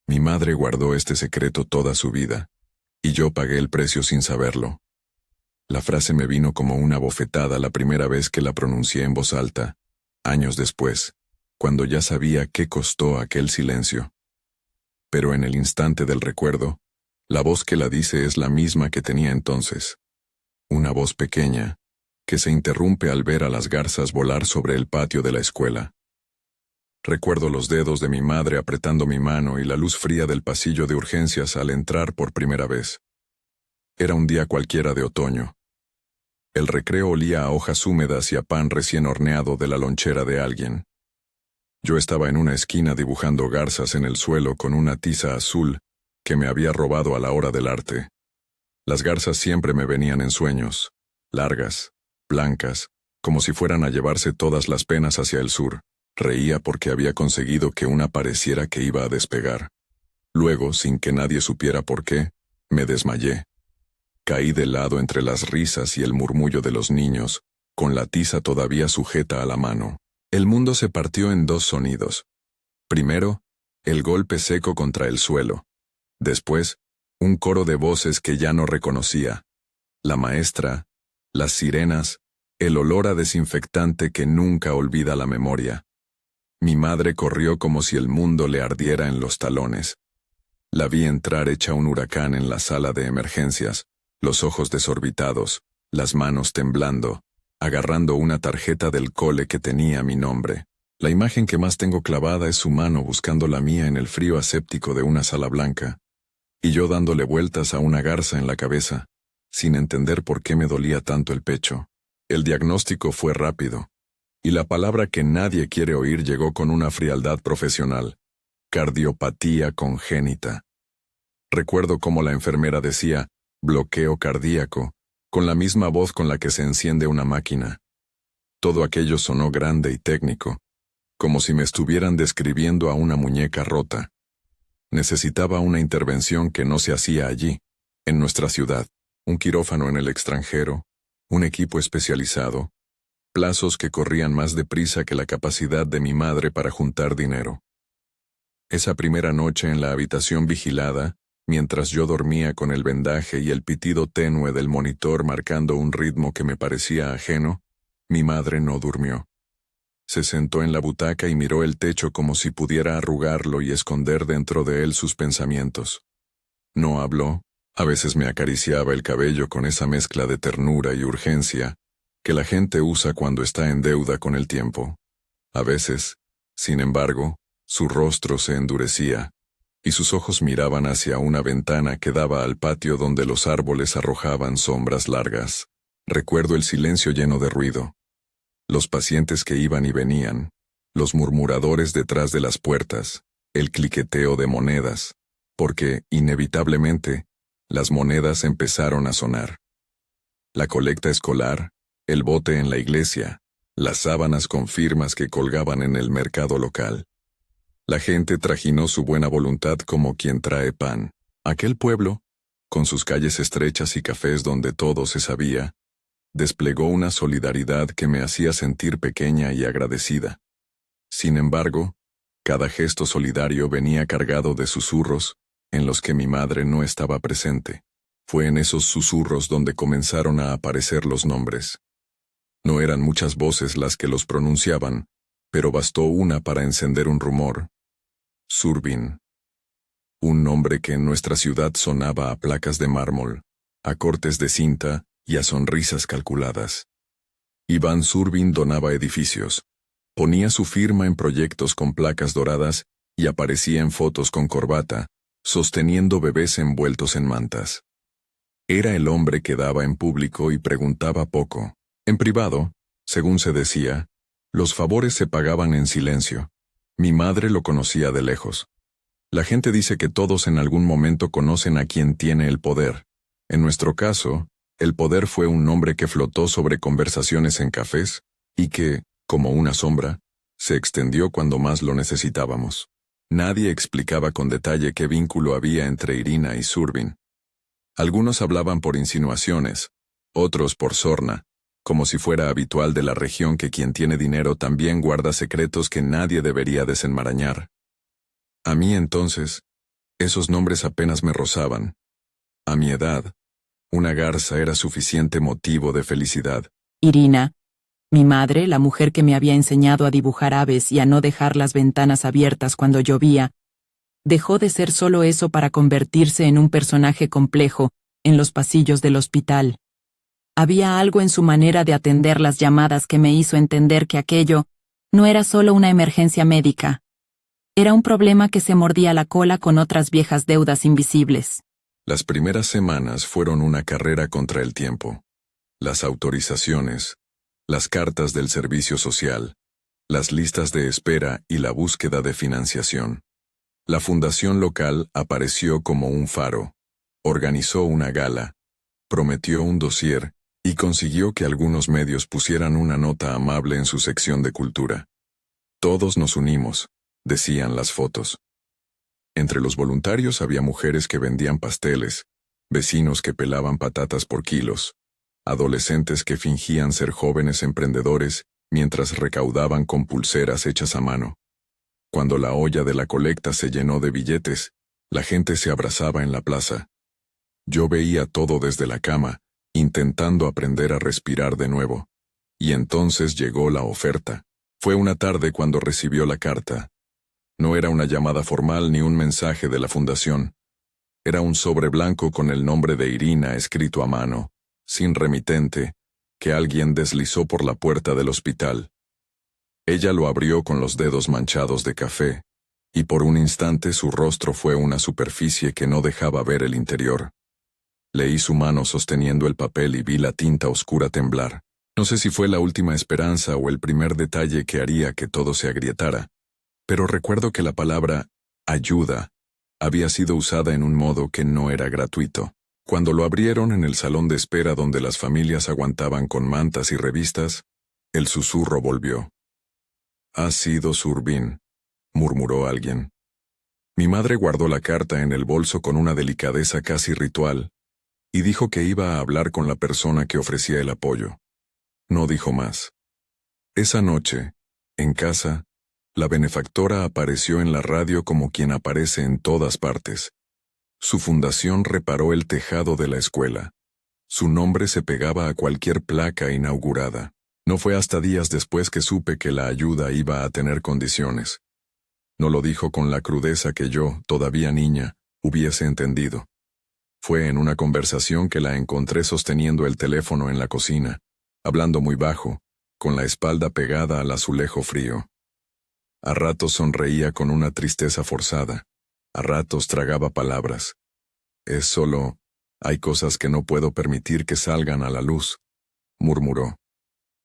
Mi madre guardó este secreto toda su vida, y yo pagué el precio sin saberlo. La frase me vino como una bofetada la primera vez que la pronuncié en voz alta, años después, cuando ya sabía qué costó aquel silencio. Pero en el instante del recuerdo, la voz que la dice es la misma que tenía entonces. Una voz pequeña, que se interrumpe al ver a las garzas volar sobre el patio de la escuela. Recuerdo los dedos de mi madre apretando mi mano y la luz fría del pasillo de urgencias al entrar por primera vez. Era un día cualquiera de otoño. El recreo olía a hojas húmedas y a pan recién horneado de la lonchera de alguien. Yo estaba en una esquina dibujando garzas en el suelo con una tiza azul que me había robado a la hora del arte. Las garzas siempre me venían en sueños, largas, blancas, como si fueran a llevarse todas las penas hacia el sur. Reía porque había conseguido que una pareciera que iba a despegar. Luego, sin que nadie supiera por qué, me desmayé. Caí de lado entre las risas y el murmullo de los niños, con la tiza todavía sujeta a la mano. El mundo se partió en dos sonidos. Primero, el golpe seco contra el suelo. Después, un coro de voces que ya no reconocía. La maestra, las sirenas, el olor a desinfectante que nunca olvida la memoria. Mi madre corrió como si el mundo le ardiera en los talones. La vi entrar hecha un huracán en la sala de emergencias, los ojos desorbitados, las manos temblando, agarrando una tarjeta del cole que tenía mi nombre. La imagen que más tengo clavada es su mano buscando la mía en el frío aséptico de una sala blanca, y yo dándole vueltas a una garza en la cabeza, sin entender por qué me dolía tanto el pecho. El diagnóstico fue rápido, y la palabra que nadie quiere oír llegó con una frialdad profesional: cardiopatía congénita. Recuerdo cómo la enfermera decía, bloqueo cardíaco, con la misma voz con la que se enciende una máquina. Todo aquello sonó grande y técnico, como si me estuvieran describiendo a una muñeca rota. Necesitaba una intervención que no se hacía allí, en nuestra ciudad, un quirófano en el extranjero, un equipo especializado, plazos que corrían más deprisa que la capacidad de mi madre para juntar dinero. Esa primera noche en la habitación vigilada, mientras yo dormía con el vendaje y el pitido tenue del monitor marcando un ritmo que me parecía ajeno, mi madre no durmió. Se sentó en la butaca y miró el techo como si pudiera arrugarlo y esconder dentro de él sus pensamientos. No habló, a veces me acariciaba el cabello con esa mezcla de ternura y urgencia que la gente usa cuando está en deuda con el tiempo. A veces, sin embargo, su rostro se endurecía, y sus ojos miraban hacia una ventana que daba al patio donde los árboles arrojaban sombras largas. Recuerdo el silencio lleno de ruido, los pacientes que iban y venían, los murmuradores detrás de las puertas, el cliqueteo de monedas, porque, inevitablemente, las monedas empezaron a sonar. La colecta escolar, el bote en la iglesia, las sábanas con firmas que colgaban en el mercado local. La gente trajinó su buena voluntad como quien trae pan. Aquel pueblo, con sus calles estrechas y cafés donde todo se sabía, desplegó una solidaridad que me hacía sentir pequeña y agradecida. Sin embargo, cada gesto solidario venía cargado de susurros en los que mi madre no estaba presente. Fue en esos susurros donde comenzaron a aparecer los nombres. No eran muchas voces las que los pronunciaban, pero bastó una para encender un rumor. Zurbin. Un nombre que en nuestra ciudad sonaba a placas de mármol, a cortes de cinta y a sonrisas calculadas. Iván Zurbin donaba edificios, ponía su firma en proyectos con placas doradas y aparecía en fotos con corbata, sosteniendo bebés envueltos en mantas. Era el hombre que daba en público y preguntaba poco. En privado, según se decía, los favores se pagaban en silencio. Mi madre lo conocía de lejos. La gente dice que todos en algún momento conocen a quien tiene el poder. En nuestro caso, el poder fue un nombre que flotó sobre conversaciones en cafés y que, como una sombra, se extendió cuando más lo necesitábamos. Nadie explicaba con detalle qué vínculo había entre Irina y Zurbin. Algunos hablaban por insinuaciones, otros por sorna, como si fuera habitual de la región que quien tiene dinero también guarda secretos que nadie debería desenmarañar. A mí entonces, Esos nombres apenas me rozaban. A mi edad, una garza era suficiente motivo de felicidad. Irina, mi madre, la mujer que me había enseñado a dibujar aves y a no dejar las ventanas abiertas cuando llovía, dejó de ser solo eso para convertirse en un personaje complejo en los pasillos del hospital. Había algo en su manera de atender las llamadas que me hizo entender que aquello no era solo una emergencia médica. Era un problema que se mordía la cola con otras viejas deudas invisibles. Las primeras semanas fueron una carrera contra el tiempo. Las autorizaciones, las cartas del servicio social, las listas de espera y la búsqueda de financiación. La fundación local apareció como un faro, organizó una gala, prometió un dossier y consiguió que algunos medios pusieran una nota amable en su sección de cultura. Todos nos unimos, decían las fotos. Entre los voluntarios había mujeres que vendían pasteles, vecinos que pelaban patatas por kilos, adolescentes que fingían ser jóvenes emprendedores mientras recaudaban con pulseras hechas a mano. Cuando la olla de la colecta se llenó de billetes, la gente se abrazaba en la plaza. Yo veía todo desde la cama, intentando aprender a respirar de nuevo. Y entonces llegó la oferta. Fue una tarde cuando recibió la carta. No era una llamada formal ni un mensaje de la fundación. Era un sobre blanco con el nombre de Irina escrito a mano, sin remitente, que alguien deslizó por la puerta del hospital. Ella lo abrió con los dedos manchados de café, y por un instante su rostro fue una superficie que no dejaba ver el interior. Leí su mano sosteniendo el papel y vi la tinta oscura temblar. No sé si fue la última esperanza o el primer detalle que haría que todo se agrietara, pero recuerdo que la palabra ayuda había sido usada en un modo que no era gratuito. Cuando lo abrieron en el salón de espera donde las familias aguantaban con mantas y revistas, el susurro volvió. «Ha sido Surbin», murmuró alguien. Mi madre guardó la carta en el bolso con una delicadeza casi ritual, y dijo que iba a hablar con la persona que ofrecía el apoyo. No dijo más. Esa noche, en casa, la benefactora apareció en la radio como quien aparece en todas partes. Su fundación reparó el tejado de la escuela. Su nombre se pegaba a cualquier placa inaugurada. No fue hasta días después que supe que la ayuda iba a tener condiciones. No lo dijo con la crudeza que yo, todavía niña, hubiese entendido. Fue en una conversación que la encontré sosteniendo el teléfono en la cocina, hablando muy bajo, con la espalda pegada al azulejo frío. A ratos sonreía con una tristeza forzada, a ratos tragaba palabras. Es solo, hay cosas que no puedo permitir que salgan a la luz, murmuró.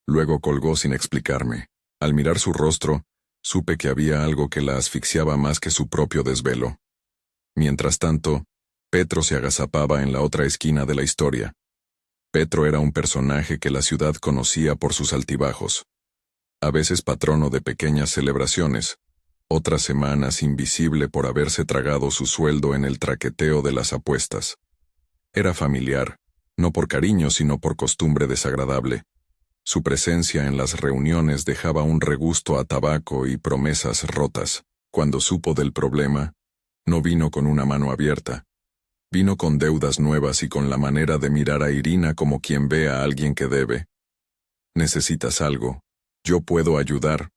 Luego colgó sin explicarme. Al mirar su rostro, supe que había algo que la asfixiaba más que su propio desvelo. Mientras tanto, Petro se agazapaba en la otra esquina de la historia. Petro era un personaje que la ciudad conocía por sus altibajos. A veces patrono de pequeñas celebraciones, otras semanas invisible por haberse tragado su sueldo en el traqueteo de las apuestas. Era familiar, no por cariño sino por costumbre desagradable. Su presencia en las reuniones dejaba un regusto a tabaco y promesas rotas. Cuando supo del problema, no vino con una mano abierta. Vino con deudas nuevas y con la manera de mirar a Irina como quien ve a alguien que debe. «¿Necesitas algo? Yo puedo ayudar»,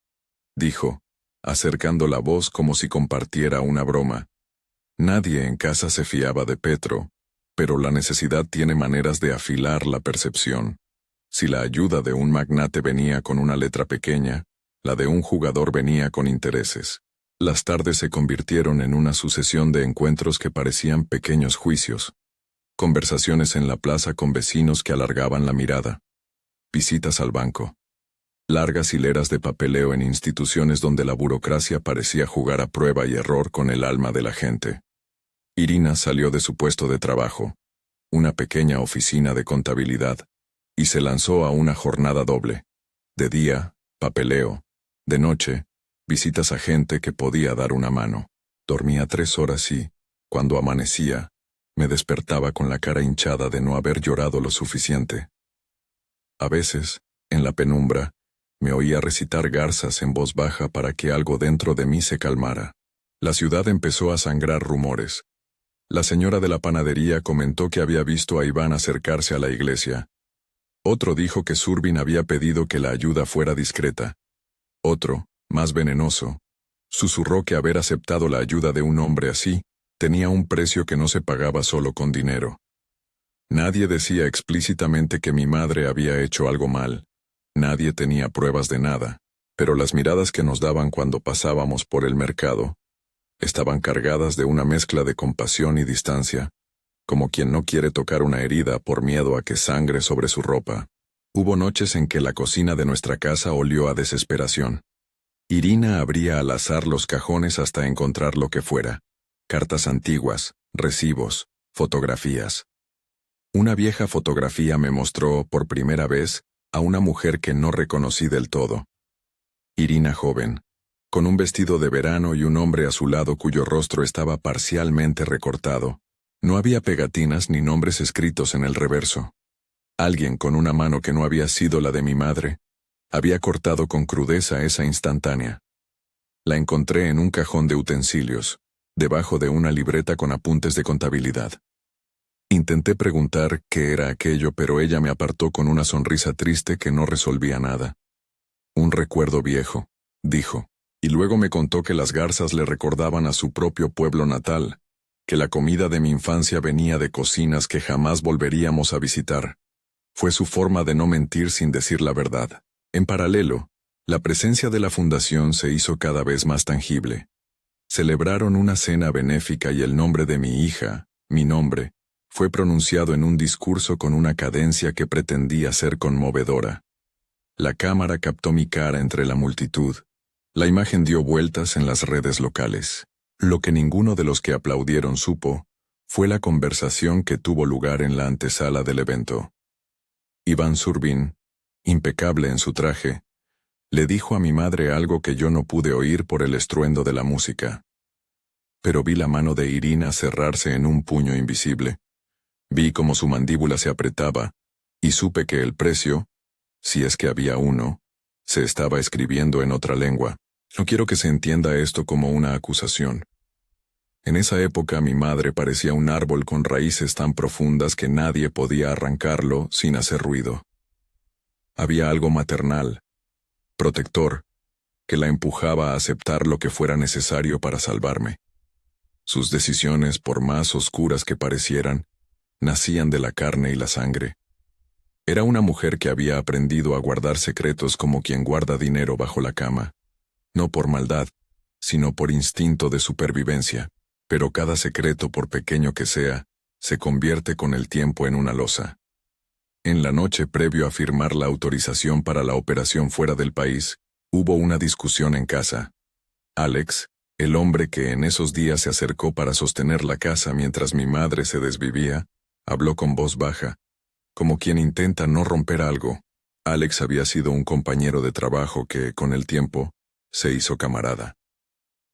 dijo, acercando la voz como si compartiera una broma. Nadie en casa se fiaba de Petro, pero la necesidad tiene maneras de afilar la percepción. Si la ayuda de un magnate venía con una letra pequeña, la de un jugador venía con intereses. Las tardes se convirtieron en una sucesión de encuentros que parecían pequeños juicios. Conversaciones en la plaza con vecinos que alargaban la mirada. Visitas al banco. Largas hileras de papeleo en instituciones donde la burocracia parecía jugar a prueba y error con el alma de la gente. Irina salió de su puesto de trabajo, una pequeña oficina de contabilidad, y se lanzó a una jornada doble. De día, papeleo. De noche, visitas a gente que podía dar una mano. Dormía 3 horas y, cuando amanecía, me despertaba con la cara hinchada de no haber llorado lo suficiente. A veces, en la penumbra, me oía recitar garzas en voz baja para que algo dentro de mí se calmara. La ciudad empezó a sangrar rumores. La señora de la panadería comentó que había visto a Iván acercarse a la iglesia. Otro dijo que Zurbin había pedido que la ayuda fuera discreta. Otro, más venenoso, susurró que haber aceptado la ayuda de un hombre así tenía un precio que no se pagaba solo con dinero. Nadie decía explícitamente que mi madre había hecho algo mal. Nadie tenía pruebas de nada, pero las miradas que nos daban cuando pasábamos por el mercado estaban cargadas de una mezcla de compasión y distancia, como quien no quiere tocar una herida por miedo a que sangre sobre su ropa. Hubo noches en que la cocina de nuestra casa olió a desesperación. Irina abría al azar los cajones hasta encontrar lo que fuera: cartas antiguas, recibos, fotografías. Una vieja fotografía me mostró, por primera vez, a una mujer que no reconocí del todo. Irina joven, con un vestido de verano y un hombre a su lado cuyo rostro estaba parcialmente recortado. No había pegatinas ni nombres escritos en el reverso. Alguien con una mano que no había sido la de mi madre había cortado con crudeza esa instantánea. La encontré en un cajón de utensilios, debajo de una libreta con apuntes de contabilidad. Intenté preguntar qué era aquello, pero ella me apartó con una sonrisa triste que no resolvía nada. Un recuerdo viejo, dijo, y luego me contó que las garzas le recordaban a su propio pueblo natal, que la comida de mi infancia venía de cocinas que jamás volveríamos a visitar. Fue su forma de no mentir sin decir la verdad. En paralelo, la presencia de la fundación se hizo cada vez más tangible. Celebraron una cena benéfica y el nombre de mi hija, mi nombre, fue pronunciado en un discurso con una cadencia que pretendía ser conmovedora. La cámara captó mi cara entre la multitud. La imagen dio vueltas en las redes locales. Lo que ninguno de los que aplaudieron supo fue la conversación que tuvo lugar en la antesala del evento. Iván Zurbin, impecable en su traje, le dijo a mi madre algo que yo no pude oír por el estruendo de la música. Pero vi la mano de Irina cerrarse en un puño invisible. Vi cómo su mandíbula se apretaba, y supe que el precio, si es que había uno, se estaba escribiendo en otra lengua. No quiero que se entienda esto como una acusación. En esa época mi madre parecía un árbol con raíces tan profundas que nadie podía arrancarlo sin hacer ruido. Había algo maternal, protector, que la empujaba a aceptar lo que fuera necesario para salvarme. Sus decisiones, por más oscuras que parecieran, nacían de la carne y la sangre. Era una mujer que había aprendido a guardar secretos como quien guarda dinero bajo la cama, no por maldad, sino por instinto de supervivencia, pero cada secreto, por pequeño que sea, se convierte con el tiempo en una losa. En la noche previo a firmar la autorización para la operación fuera del país, hubo una discusión en casa. Alex, el hombre que en esos días se acercó para sostener la casa mientras mi madre se desvivía, habló con voz baja, como quien intenta no romper algo. Alex había sido un compañero de trabajo que, con el tiempo, se hizo camarada.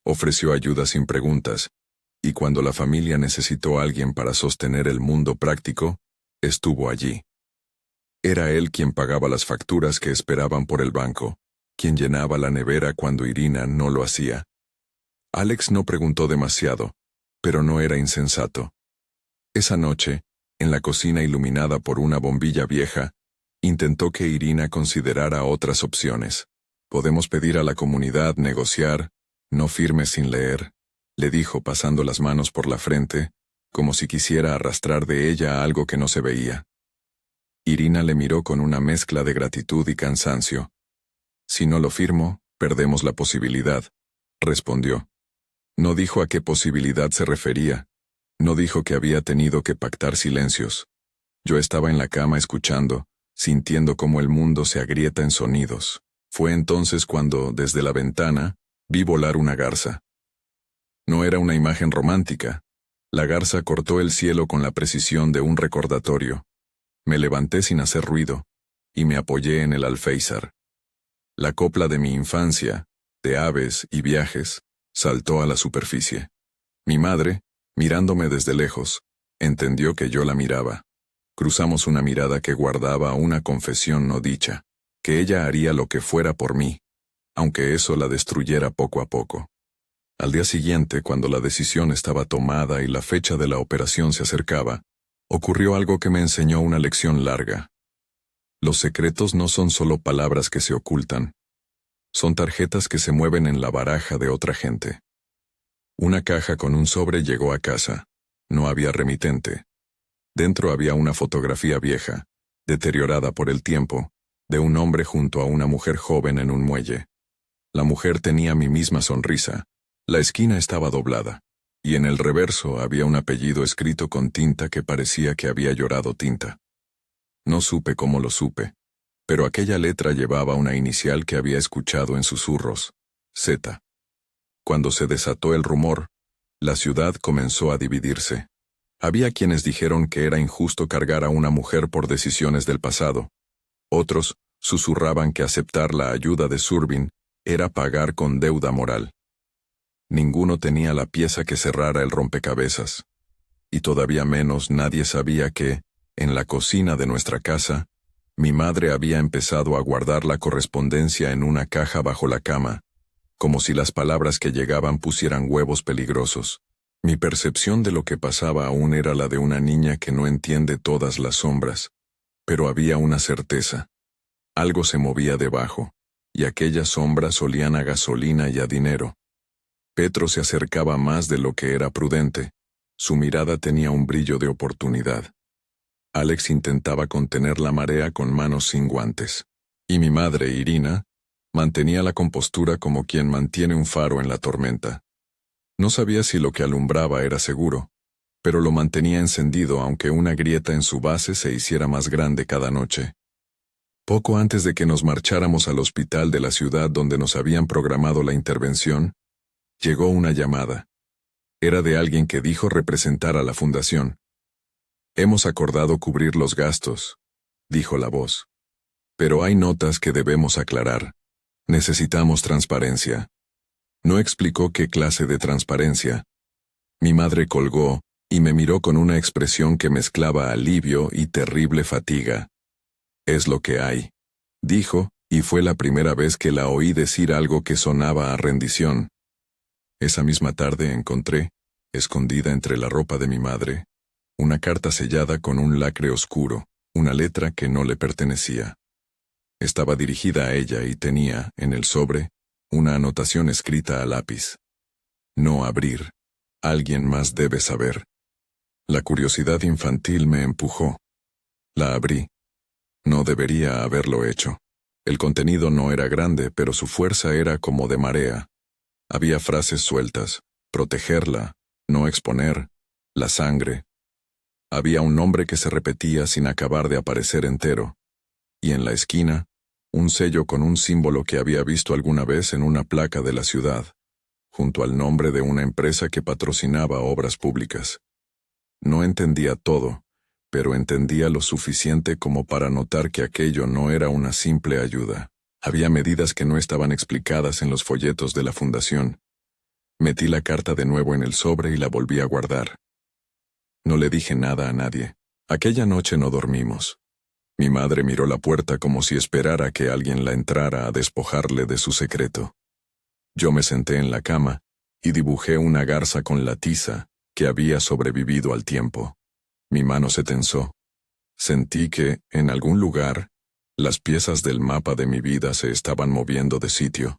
Ofreció ayuda sin preguntas, y cuando la familia necesitó a alguien para sostener el mundo práctico, estuvo allí. Era él quien pagaba las facturas que esperaban por el banco, quien llenaba la nevera cuando Irina no lo hacía. Alex no preguntó demasiado, pero no era insensato. Esa noche, en la cocina iluminada por una bombilla vieja, intentó que Irina considerara otras opciones. Podemos pedir a la comunidad negociar, no firme sin leer, le dijo pasando las manos por la frente, como si quisiera arrastrar de ella algo que no se veía. Irina le miró con una mezcla de gratitud y cansancio. Si no lo firmo, perdemos la posibilidad, respondió. No dijo a qué posibilidad se refería. No dijo que había tenido que pactar silencios. Yo estaba en la cama escuchando, sintiendo cómo el mundo se agrieta en sonidos. Fue entonces cuando, desde la ventana, vi volar una garza. No era una imagen romántica. La garza cortó el cielo con la precisión de un recordatorio. Me levanté sin hacer ruido, y me apoyé en el alféizar. La copla de mi infancia, de aves y viajes, saltó a la superficie. Mi madre, mirándome desde lejos, entendió que yo la miraba. Cruzamos una mirada que guardaba una confesión no dicha, que ella haría lo que fuera por mí, aunque eso la destruyera poco a poco. Al día siguiente, cuando la decisión estaba tomada y la fecha de la operación se acercaba, ocurrió algo que me enseñó una lección larga. Los secretos no son solo palabras que se ocultan. Son tarjetas que se mueven en la baraja de otra gente. Una caja con un sobre llegó a casa. No había remitente. Dentro había una fotografía vieja, deteriorada por el tiempo, de un hombre junto a una mujer joven en un muelle. La mujer tenía mi misma sonrisa. La esquina estaba doblada, y en el reverso había un apellido escrito con tinta que parecía que había llorado tinta. No supe cómo lo supe, pero aquella letra llevaba una inicial que había escuchado en susurros, Z. Cuando se desató el rumor, la ciudad comenzó a dividirse. Había quienes dijeron que era injusto cargar a una mujer por decisiones del pasado. Otros susurraban que aceptar la ayuda de Zurbin era pagar con deuda moral. Ninguno tenía la pieza que cerrara el rompecabezas. Y todavía menos nadie sabía que, en la cocina de nuestra casa, mi madre había empezado a guardar la correspondencia en una caja bajo la cama, como si las palabras que llegaban pusieran huevos peligrosos. Mi percepción de lo que pasaba aún era la de una niña que no entiende todas las sombras, pero había una certeza. Algo se movía debajo, y aquellas sombras olían a gasolina y a dinero. Petro se acercaba más de lo que era prudente. Su mirada tenía un brillo de oportunidad. Alex intentaba contener la marea con manos sin guantes. Y mi madre, Irina, mantenía la compostura como quien mantiene un faro en la tormenta. No sabía si lo que alumbraba era seguro, pero lo mantenía encendido aunque una grieta en su base se hiciera más grande cada noche. Poco antes de que nos marcháramos al hospital de la ciudad donde nos habían programado la intervención, llegó una llamada. Era de alguien que dijo representar a la fundación. «Hemos acordado cubrir los gastos», dijo la voz. «Pero hay notas que debemos aclarar. Necesitamos transparencia». No explicó qué clase de transparencia. Mi madre colgó y me miró con una expresión que mezclaba alivio y terrible fatiga. «Es lo que hay», dijo, y fue la primera vez que la oí decir algo que sonaba a rendición. Esa misma tarde encontré, escondida entre la ropa de mi madre, una carta sellada con un lacre oscuro, una letra que no le pertenecía. Estaba dirigida a ella y tenía, en el sobre, una anotación escrita a lápiz. «No abrir. Alguien más debe saber». La curiosidad infantil me empujó. La abrí. No debería haberlo hecho. El contenido no era grande, pero su fuerza era como de marea. Había frases sueltas: protegerla, no exponer, la sangre. Había un nombre que se repetía sin acabar de aparecer entero. Y en la esquina, un sello con un símbolo que había visto alguna vez en una placa de la ciudad, junto al nombre de una empresa que patrocinaba obras públicas. No entendía todo, pero entendía lo suficiente como para notar que aquello no era una simple ayuda. Había medidas que no estaban explicadas en los folletos de la fundación. Metí la carta de nuevo en el sobre y la volví a guardar. No le dije nada a nadie. Aquella noche no dormimos. Mi madre miró la puerta como si esperara que alguien la entrara a despojarle de su secreto. Yo me senté en la cama y dibujé una garza con la tiza que había sobrevivido al tiempo. Mi mano se tensó. Sentí que, en algún lugar, las piezas del mapa de mi vida se estaban moviendo de sitio.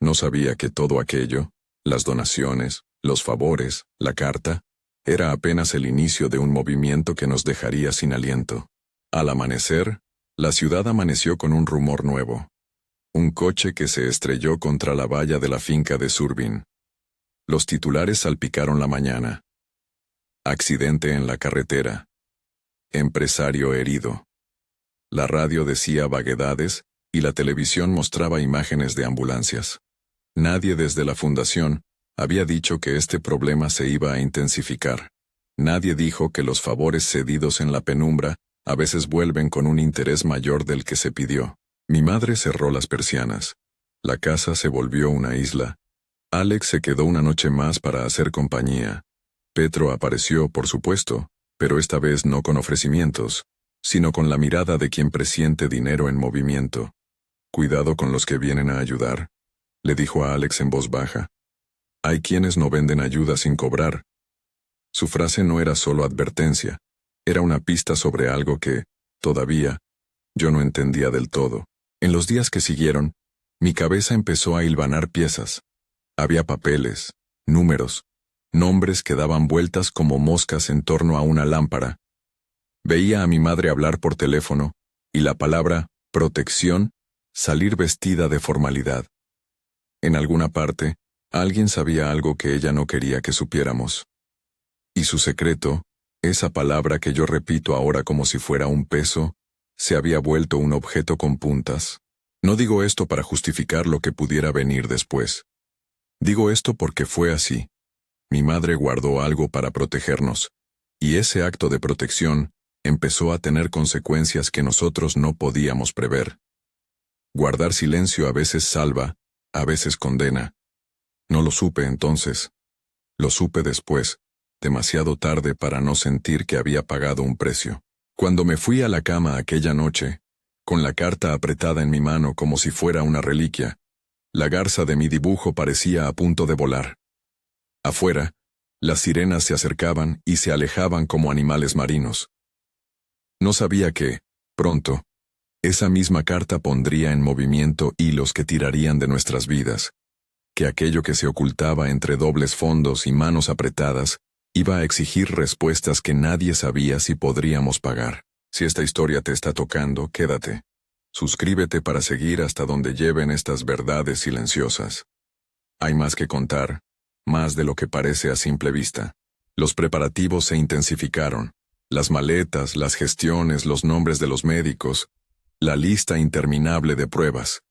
No sabía que todo aquello, las donaciones, los favores, la carta, era apenas el inicio de un movimiento que nos dejaría sin aliento. Al amanecer, la ciudad amaneció con un rumor nuevo. Un coche que se estrelló contra la valla de la finca de Zurbin. Los titulares salpicaron la mañana. Accidente en la carretera. Empresario herido. La radio decía vaguedades y la televisión mostraba imágenes de ambulancias. Nadie desde la fundación había dicho que este problema se iba a intensificar. Nadie dijo que los favores cedidos en la penumbra a veces vuelven con un interés mayor del que se pidió. Mi madre cerró las persianas. La casa se volvió una isla. Alex se quedó una noche más para hacer compañía. Petro apareció, por supuesto, pero esta vez no con ofrecimientos, sino con la mirada de quien presiente dinero en movimiento. «Cuidado con los que vienen a ayudar», le dijo a Alex en voz baja. Hay quienes no venden ayuda sin cobrar. Su frase no era solo advertencia, era una pista sobre algo que, todavía, yo no entendía del todo. En los días que siguieron, mi cabeza empezó a hilvanar piezas. Había papeles, números, nombres que daban vueltas como moscas en torno a una lámpara. Veía a mi madre hablar por teléfono, y la palabra protección salir vestida de formalidad. En alguna parte, alguien sabía algo que ella no quería que supiéramos. Y su secreto, esa palabra que yo repito ahora como si fuera un peso, se había vuelto un objeto con puntas. No digo esto para justificar lo que pudiera venir después. Digo esto porque fue así. Mi madre guardó algo para protegernos, y ese acto de protección empezó a tener consecuencias que nosotros no podíamos prever. Guardar silencio a veces salva, a veces condena. No lo supe entonces. Lo supe después, demasiado tarde para no sentir que había pagado un precio. Cuando me fui a la cama aquella noche, con la carta apretada en mi mano como si fuera una reliquia, la garza de mi dibujo parecía a punto de volar. Afuera, las sirenas se acercaban y se alejaban como animales marinos. No sabía que, pronto, esa misma carta pondría en movimiento hilos que tirarían de nuestras vidas, que aquello que se ocultaba entre dobles fondos y manos apretadas iba a exigir respuestas que nadie sabía si podríamos pagar. Si esta historia te está tocando, quédate. Suscríbete para seguir hasta donde lleven estas verdades silenciosas. Hay más que contar, más de lo que parece a simple vista. Los preparativos se intensificaron. Las maletas, las gestiones, los nombres de los médicos, la lista interminable de pruebas.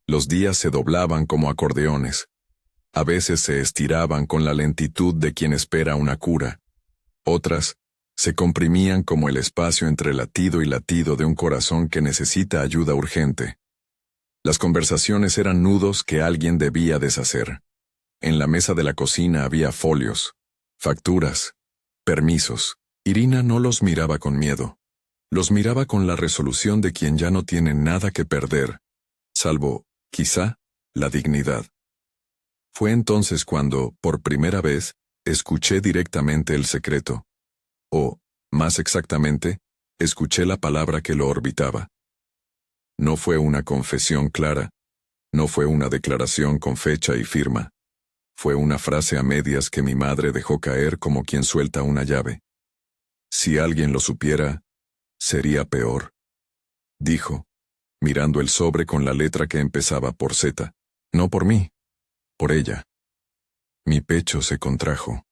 Los días se doblaban como acordeones. A veces se estiraban con la lentitud de quien espera una cura. Otras se comprimían como el espacio entre latido y latido de un corazón que necesita ayuda urgente. Las conversaciones eran nudos que alguien debía deshacer. En la mesa de la cocina había folios, facturas, permisos. Irina no los miraba con miedo. Los miraba con la resolución de quien ya no tiene nada que perder, salvo, quizá, la dignidad. Fue entonces cuando, por primera vez, escuché directamente el secreto. O, más exactamente, escuché la palabra que lo orbitaba. No fue una confesión clara, no fue una declaración con fecha y firma. Fue una frase a medias que mi madre dejó caer como quien suelta una llave. Si alguien lo supiera, sería peor. Dijo, mirando el sobre con la letra que empezaba por Z. No por mí, por ella. Mi pecho se contrajo.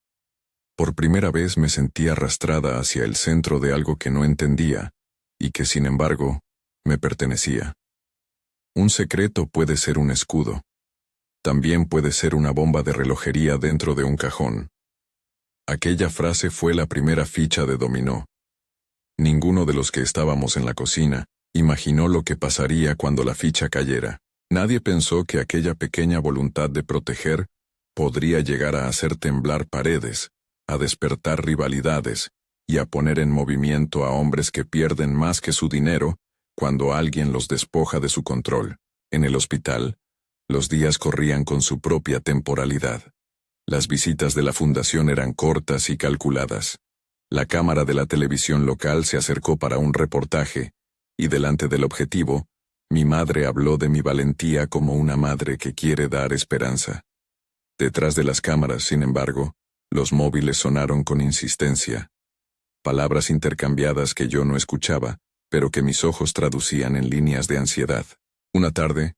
Por primera vez me sentí arrastrada hacia el centro de algo que no entendía, y que sin embargo, me pertenecía. Un secreto puede ser un escudo. También puede ser una bomba de relojería dentro de un cajón. Aquella frase fue la primera ficha de dominó. Ninguno de los que estábamos en la cocina imaginó lo que pasaría cuando la ficha cayera. Nadie pensó que aquella pequeña voluntad de proteger podría llegar a hacer temblar paredes, a despertar rivalidades y a poner en movimiento a hombres que pierden más que su dinero cuando alguien los despoja de su control. En el hospital, los días corrían con su propia temporalidad. Las visitas de la fundación eran cortas y calculadas. La cámara de la televisión local se acercó para un reportaje, y delante del objetivo, mi madre habló de mi valentía como una madre que quiere dar esperanza. Detrás de las cámaras, sin embargo, los móviles sonaron con insistencia. Palabras intercambiadas que yo no escuchaba, pero que mis ojos traducían en líneas de ansiedad. Una tarde,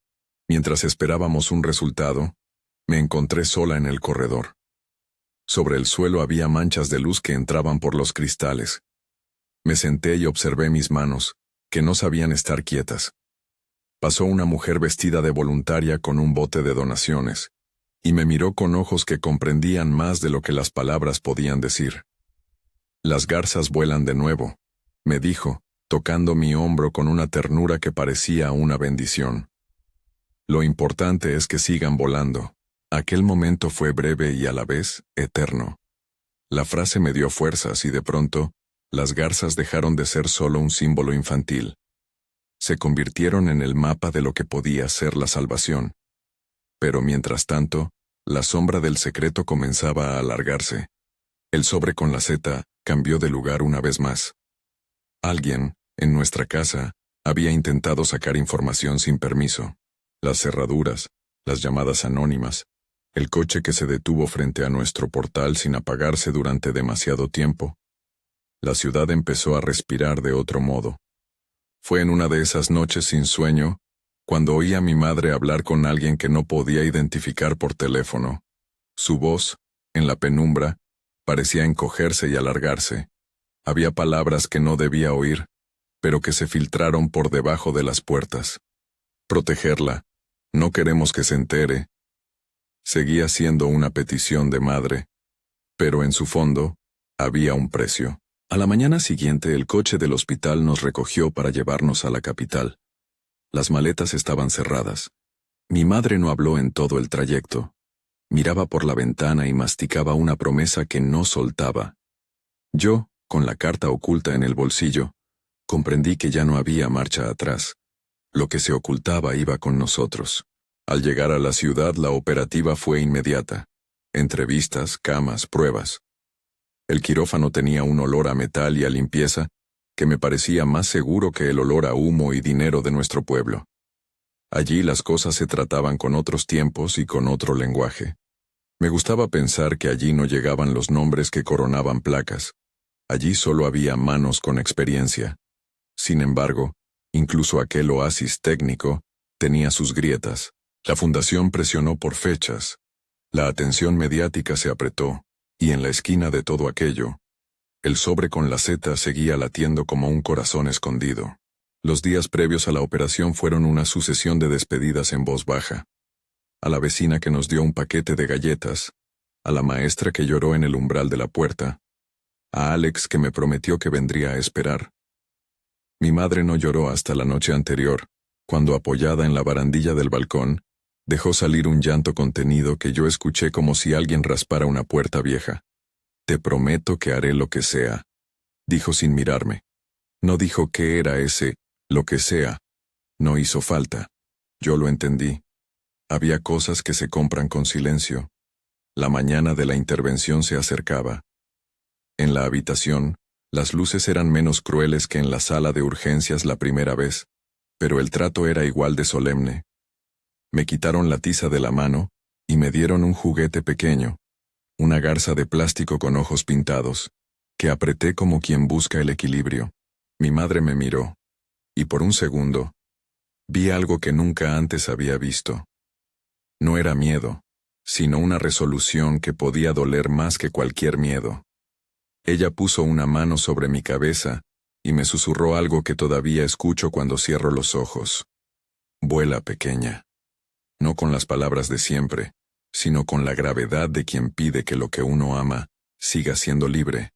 mientras esperábamos un resultado, me encontré sola en el corredor. Sobre el suelo había manchas de luz que entraban por los cristales. Me senté y observé mis manos, que no sabían estar quietas. Pasó una mujer vestida de voluntaria con un bote de donaciones, y me miró con ojos que comprendían más de lo que las palabras podían decir. Las garzas vuelan de nuevo, me dijo, tocando mi hombro con una ternura que parecía una bendición. Lo importante es que sigan volando. Aquel momento fue breve y a la vez eterno. La frase me dio fuerzas y de pronto, las garzas dejaron de ser solo un símbolo infantil. Se convirtieron en el mapa de lo que podía ser la salvación. Pero mientras tanto, la sombra del secreto comenzaba a alargarse. El sobre con la Z cambió de lugar una vez más. Alguien, en nuestra casa, había intentado sacar información sin permiso. Las cerraduras, las llamadas anónimas, el coche que se detuvo frente a nuestro portal sin apagarse durante demasiado tiempo. La ciudad empezó a respirar de otro modo. Fue en una de esas noches sin sueño, cuando oí a mi madre hablar con alguien que no podía identificar por teléfono. Su voz, en la penumbra, parecía encogerse y alargarse. Había palabras que no debía oír, pero que se filtraron por debajo de las puertas. Protegerla. No queremos que se entere. Seguía siendo una petición de madre, pero en su fondo, había un precio. A la mañana siguiente el coche del hospital nos recogió para llevarnos a la capital. Las maletas estaban cerradas. Mi madre no habló en todo el trayecto. Miraba por la ventana y masticaba una promesa que no soltaba. Yo, con la carta oculta en el bolsillo, comprendí que ya no había marcha atrás. Lo que se ocultaba iba con nosotros. Al llegar a la ciudad, la operativa fue inmediata. Entrevistas, camas, pruebas. El quirófano tenía un olor a metal y a limpieza que me parecía más seguro que el olor a humo y dinero de nuestro pueblo. Allí las cosas se trataban con otros tiempos y con otro lenguaje. Me gustaba pensar que allí no llegaban los nombres que coronaban placas. Allí solo había manos con experiencia. Sin embargo, incluso aquel oasis técnico tenía sus grietas. La fundación presionó por fechas. La atención mediática se apretó, y en la esquina de todo aquello, el sobre con la Z seguía latiendo como un corazón escondido. Los días previos a la operación fueron una sucesión de despedidas en voz baja. A la vecina que nos dio un paquete de galletas, a la maestra que lloró en el umbral de la puerta, a Alex que me prometió que vendría a esperar. Mi madre no lloró hasta la noche anterior, cuando apoyada en la barandilla del balcón, dejó salir un llanto contenido que yo escuché como si alguien raspara una puerta vieja. «Te prometo que haré lo que sea», dijo sin mirarme. No dijo qué era ese «lo que sea». No hizo falta. Yo lo entendí. Había cosas que se compran con silencio. La mañana de la intervención se acercaba. En la habitación, las luces eran menos crueles que en la sala de urgencias la primera vez, pero el trato era igual de solemne. Me quitaron la tiza de la mano y me dieron un juguete pequeño, una garza de plástico con ojos pintados, que apreté como quien busca el equilibrio. Mi madre me miró, y por un segundo, vi algo que nunca antes había visto. No era miedo, sino una resolución que podía doler más que cualquier miedo. Ella puso una mano sobre mi cabeza y me susurró algo que todavía escucho cuando cierro los ojos. Vuela, pequeña. No con las palabras de siempre, sino con la gravedad de quien pide que lo que uno ama siga siendo libre,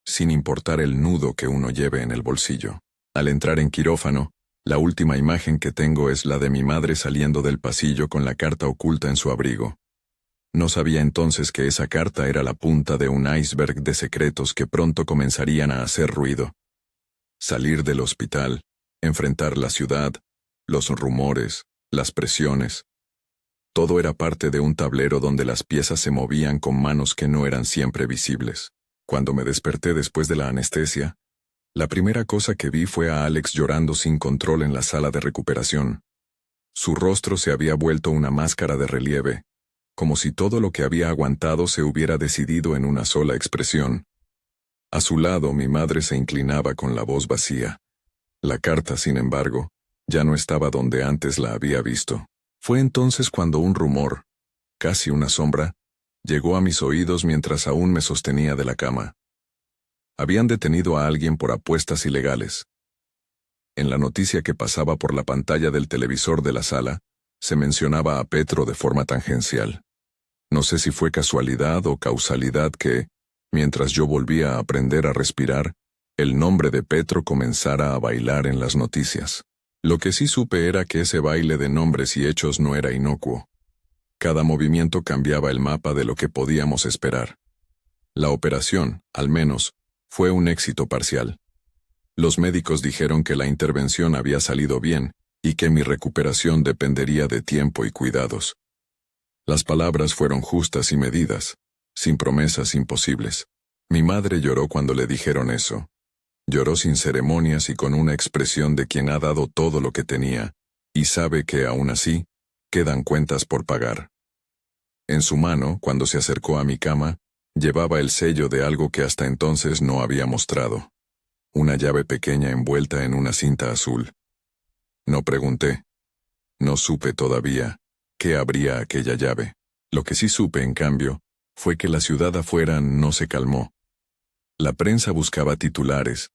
sin importar el nudo que uno lleve en el bolsillo. Al entrar en quirófano, la última imagen que tengo es la de mi madre saliendo del pasillo con la carta oculta en su abrigo. No sabía entonces que esa carta era la punta de un iceberg de secretos que pronto comenzarían a hacer ruido. Salir del hospital, enfrentar la ciudad, los rumores, las presiones. Todo era parte de un tablero donde las piezas se movían con manos que no eran siempre visibles. Cuando me desperté después de la anestesia, la primera cosa que vi fue a Alex llorando sin control en la sala de recuperación. Su rostro se había vuelto una máscara de relieve, como si todo lo que había aguantado se hubiera decidido en una sola expresión. A su lado mi madre se inclinaba con la voz vacía. La carta, sin embargo, ya no estaba donde antes la había visto. Fue entonces cuando un rumor, casi una sombra, llegó a mis oídos mientras aún me sostenía de la cama. Habían detenido a alguien por apuestas ilegales. En la noticia que pasaba por la pantalla del televisor de la sala, se mencionaba a Petro de forma tangencial. No sé si fue casualidad o causalidad que, mientras yo volvía a aprender a respirar, el nombre de Petro comenzara a bailar en las noticias. Lo que sí supe era que ese baile de nombres y hechos no era inocuo. Cada movimiento cambiaba el mapa de lo que podíamos esperar. La operación, al menos, fue un éxito parcial. Los médicos dijeron que la intervención había salido bien y que mi recuperación dependería de tiempo y cuidados. Las palabras fueron justas y medidas, sin promesas imposibles. Mi madre lloró cuando le dijeron eso. Lloró sin ceremonias y con una expresión de quien ha dado todo lo que tenía, y sabe que aún así, quedan cuentas por pagar. En su mano, cuando se acercó a mi cama, llevaba el sello de algo que hasta entonces no había mostrado. Una llave pequeña envuelta en una cinta azul. No pregunté. No supe todavía qué abría aquella llave. Lo que sí supe, en cambio, fue que la ciudad afuera no se calmó. La prensa buscaba titulares.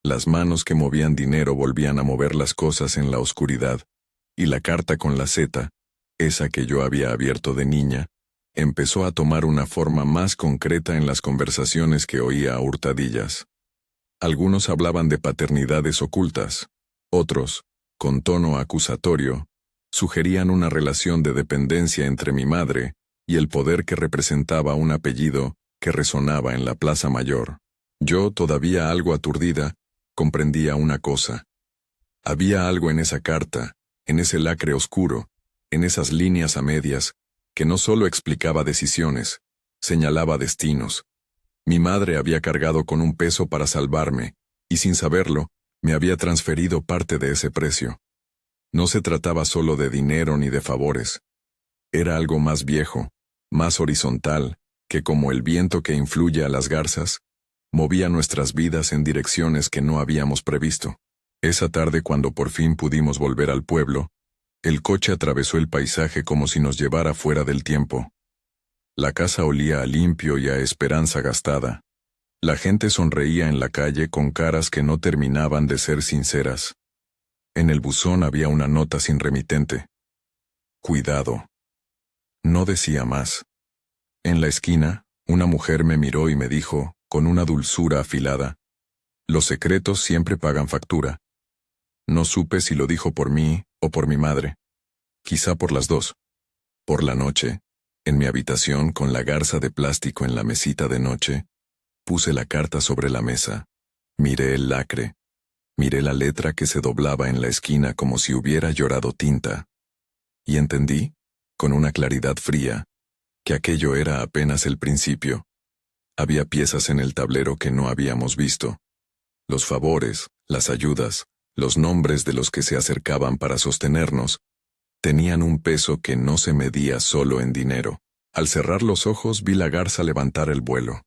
Las manos que movían dinero volvían a mover las cosas en la oscuridad, y la carta con la Z, esa que yo había abierto de niña, empezó a tomar una forma más concreta en las conversaciones que oía a hurtadillas. Algunos hablaban de paternidades ocultas, otros, con tono acusatorio, sugerían una relación de dependencia entre mi madre y el poder que representaba un apellido que resonaba en la Plaza Mayor. Yo, todavía algo aturdida, comprendía una cosa. Había algo en esa carta, en ese lacre oscuro, en esas líneas a medias, que no solo explicaba decisiones, señalaba destinos. Mi madre había cargado con un peso para salvarme, y sin saberlo, me había transferido parte de ese precio. No se trataba solo de dinero ni de favores. Era algo más viejo, más horizontal, que como el viento que influye a las garzas, movía nuestras vidas en direcciones que no habíamos previsto. Esa tarde, cuando por fin pudimos volver al pueblo, el coche atravesó el paisaje como si nos llevara fuera del tiempo. La casa olía a limpio y a esperanza gastada. La gente sonreía en la calle con caras que no terminaban de ser sinceras. En el buzón había una nota sin remitente. Cuidado. No decía más. En la esquina, una mujer me miró y me dijo, con una dulzura afilada, «Los secretos siempre pagan factura». No supe si lo dijo por mí o por mi madre. Quizá por las dos. Por la noche, en mi habitación con la garza de plástico en la mesita de noche, puse la carta sobre la mesa, miré el lacre, miré la letra que se doblaba en la esquina como si hubiera llorado tinta, y entendí, con una claridad fría, que aquello era apenas el principio. Había piezas en el tablero que no habíamos visto. Los favores, las ayudas, los nombres de los que se acercaban para sostenernos, tenían un peso que no se medía solo en dinero. Al cerrar los ojos vi la garza levantar el vuelo.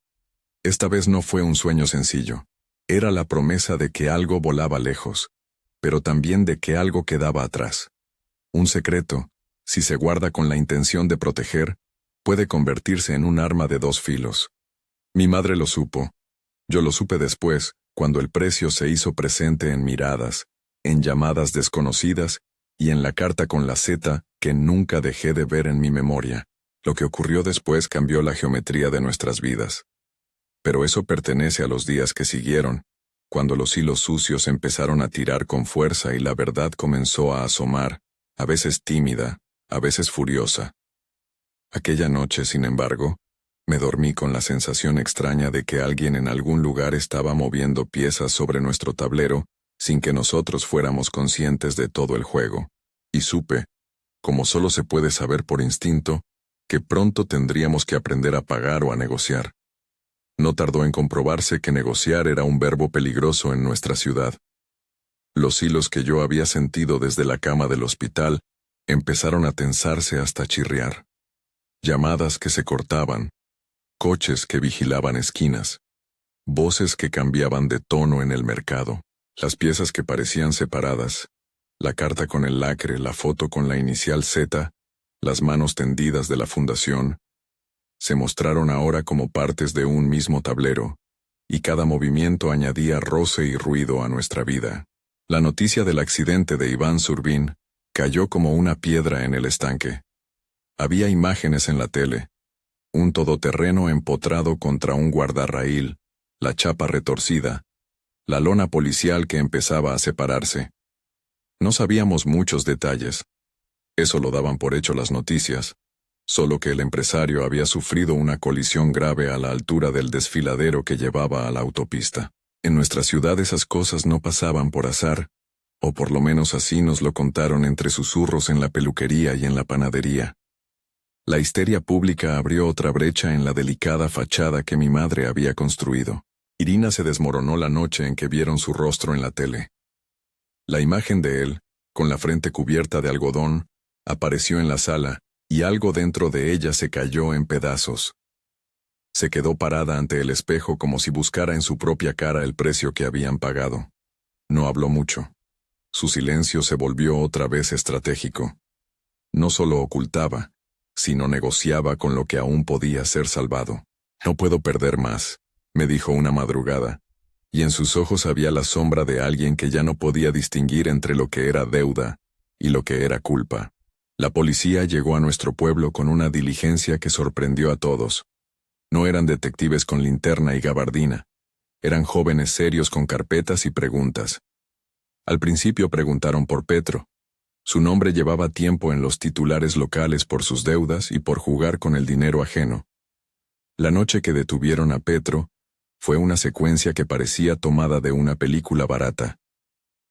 Esta vez no fue un sueño sencillo. Era la promesa de que algo volaba lejos, pero también de que algo quedaba atrás. Un secreto, si se guarda con la intención de proteger, puede convertirse en un arma de dos filos. Mi madre lo supo. Yo lo supe después, cuando el precio se hizo presente en miradas, en llamadas desconocidas y en la carta con la Z que nunca dejé de ver en mi memoria. Lo que ocurrió después cambió la geometría de nuestras vidas. Pero eso pertenece a los días que siguieron, cuando los hilos sucios empezaron a tirar con fuerza y la verdad comenzó a asomar, a veces tímida, a veces furiosa. Aquella noche, sin embargo, me dormí con la sensación extraña de que alguien en algún lugar estaba moviendo piezas sobre nuestro tablero sin que nosotros fuéramos conscientes de todo el juego, y supe, como solo se puede saber por instinto, que pronto tendríamos que aprender a pagar o a negociar. No tardó en comprobarse que negociar era un verbo peligroso en nuestra ciudad. Los hilos que yo había sentido desde la cama del hospital empezaron a tensarse hasta chirriar. Llamadas que se cortaban, coches que vigilaban esquinas, voces que cambiaban de tono en el mercado, las piezas que parecían separadas, la carta con el lacre, la foto con la inicial Z, las manos tendidas de la fundación, se mostraron ahora como partes de un mismo tablero, y cada movimiento añadía roce y ruido a nuestra vida. La noticia del accidente de Iván Surbin cayó como una piedra en el estanque. Había imágenes en la tele, un todoterreno empotrado contra un guardarraíl, la chapa retorcida, la lona policial que empezaba a separarse. No sabíamos muchos detalles. Eso lo daban por hecho las noticias, solo que el empresario había sufrido una colisión grave a la altura del desfiladero que llevaba a la autopista. En nuestra ciudad esas cosas no pasaban por azar, o por lo menos así nos lo contaron entre susurros en la peluquería y en la panadería. La histeria pública abrió otra brecha en la delicada fachada que mi madre había construido. Irina se desmoronó la noche en que vieron su rostro en la tele. La imagen de él, con la frente cubierta de algodón, apareció en la sala, y algo dentro de ella se cayó en pedazos. Se quedó parada ante el espejo como si buscara en su propia cara el precio que habían pagado. No habló mucho. Su silencio se volvió otra vez estratégico. No solo ocultaba, sino negociaba con lo que aún podía ser salvado. «No puedo perder más», me dijo una madrugada, y en sus ojos había la sombra de alguien que ya no podía distinguir entre lo que era deuda y lo que era culpa. La policía llegó a nuestro pueblo con una diligencia que sorprendió a todos. No eran detectives con linterna y gabardina, eran jóvenes serios con carpetas y preguntas. Al principio preguntaron por Petro. Su nombre llevaba tiempo en los titulares locales por sus deudas y por jugar con el dinero ajeno. La noche que detuvieron a Petro fue una secuencia que parecía tomada de una película barata.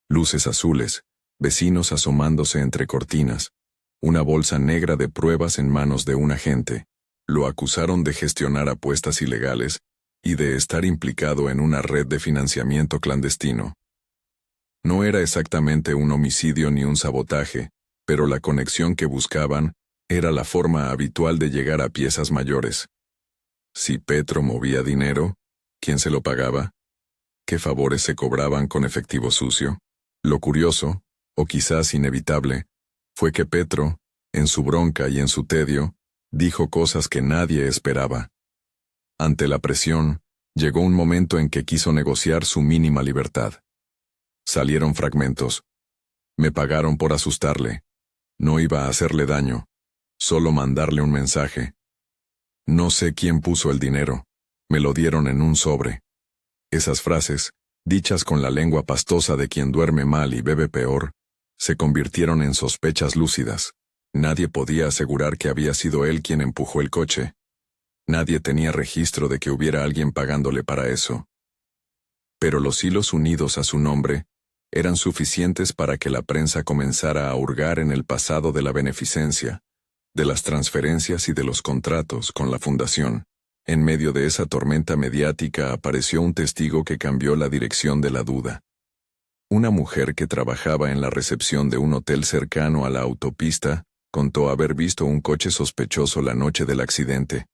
Luces azules, vecinos asomándose entre cortinas, una bolsa negra de pruebas en manos de un agente. Lo acusaron de gestionar apuestas ilegales y de estar implicado en una red de financiamiento clandestino. No era exactamente un homicidio ni un sabotaje, pero la conexión que buscaban era la forma habitual de llegar a piezas mayores. Si Petro movía dinero, ¿quién se lo pagaba? ¿Qué favores se cobraban con efectivo sucio? Lo curioso, o quizás inevitable, fue que Petro, en su bronca y en su tedio, dijo cosas que nadie esperaba. Ante la presión, llegó un momento en que quiso negociar su mínima libertad. Salieron fragmentos. Me pagaron por asustarle. No iba a hacerle daño, solo mandarle un mensaje. No sé quién puso el dinero. Me lo dieron en un sobre. Esas frases, dichas con la lengua pastosa de quien duerme mal y bebe peor, se convirtieron en sospechas lúcidas. Nadie podía asegurar que había sido él quien empujó el coche. Nadie tenía registro de que hubiera alguien pagándole para eso. Pero los hilos unidos a su nombre eran suficientes para que la prensa comenzara a hurgar en el pasado de la beneficencia, de las transferencias y de los contratos con la fundación. En medio de esa tormenta mediática apareció un testigo que cambió la dirección de la duda. Una mujer que trabajaba en la recepción de un hotel cercano a la autopista contó haber visto un coche sospechoso la noche del accidente.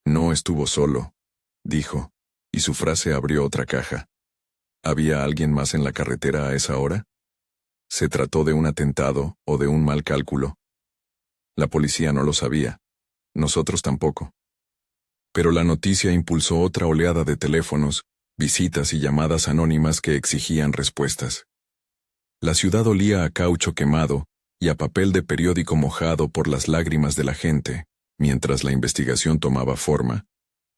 No estuvo solo, dijo, y su frase abrió otra caja. ¿Había alguien más en la carretera a esa hora? ¿Se trató de un atentado o de un mal cálculo? La policía no lo sabía, nosotros tampoco. Pero la noticia impulsó otra oleada de teléfonos, visitas y llamadas anónimas que exigían respuestas. La ciudad olía a caucho quemado y a papel de periódico mojado por las lágrimas de la gente. Mientras la investigación tomaba forma,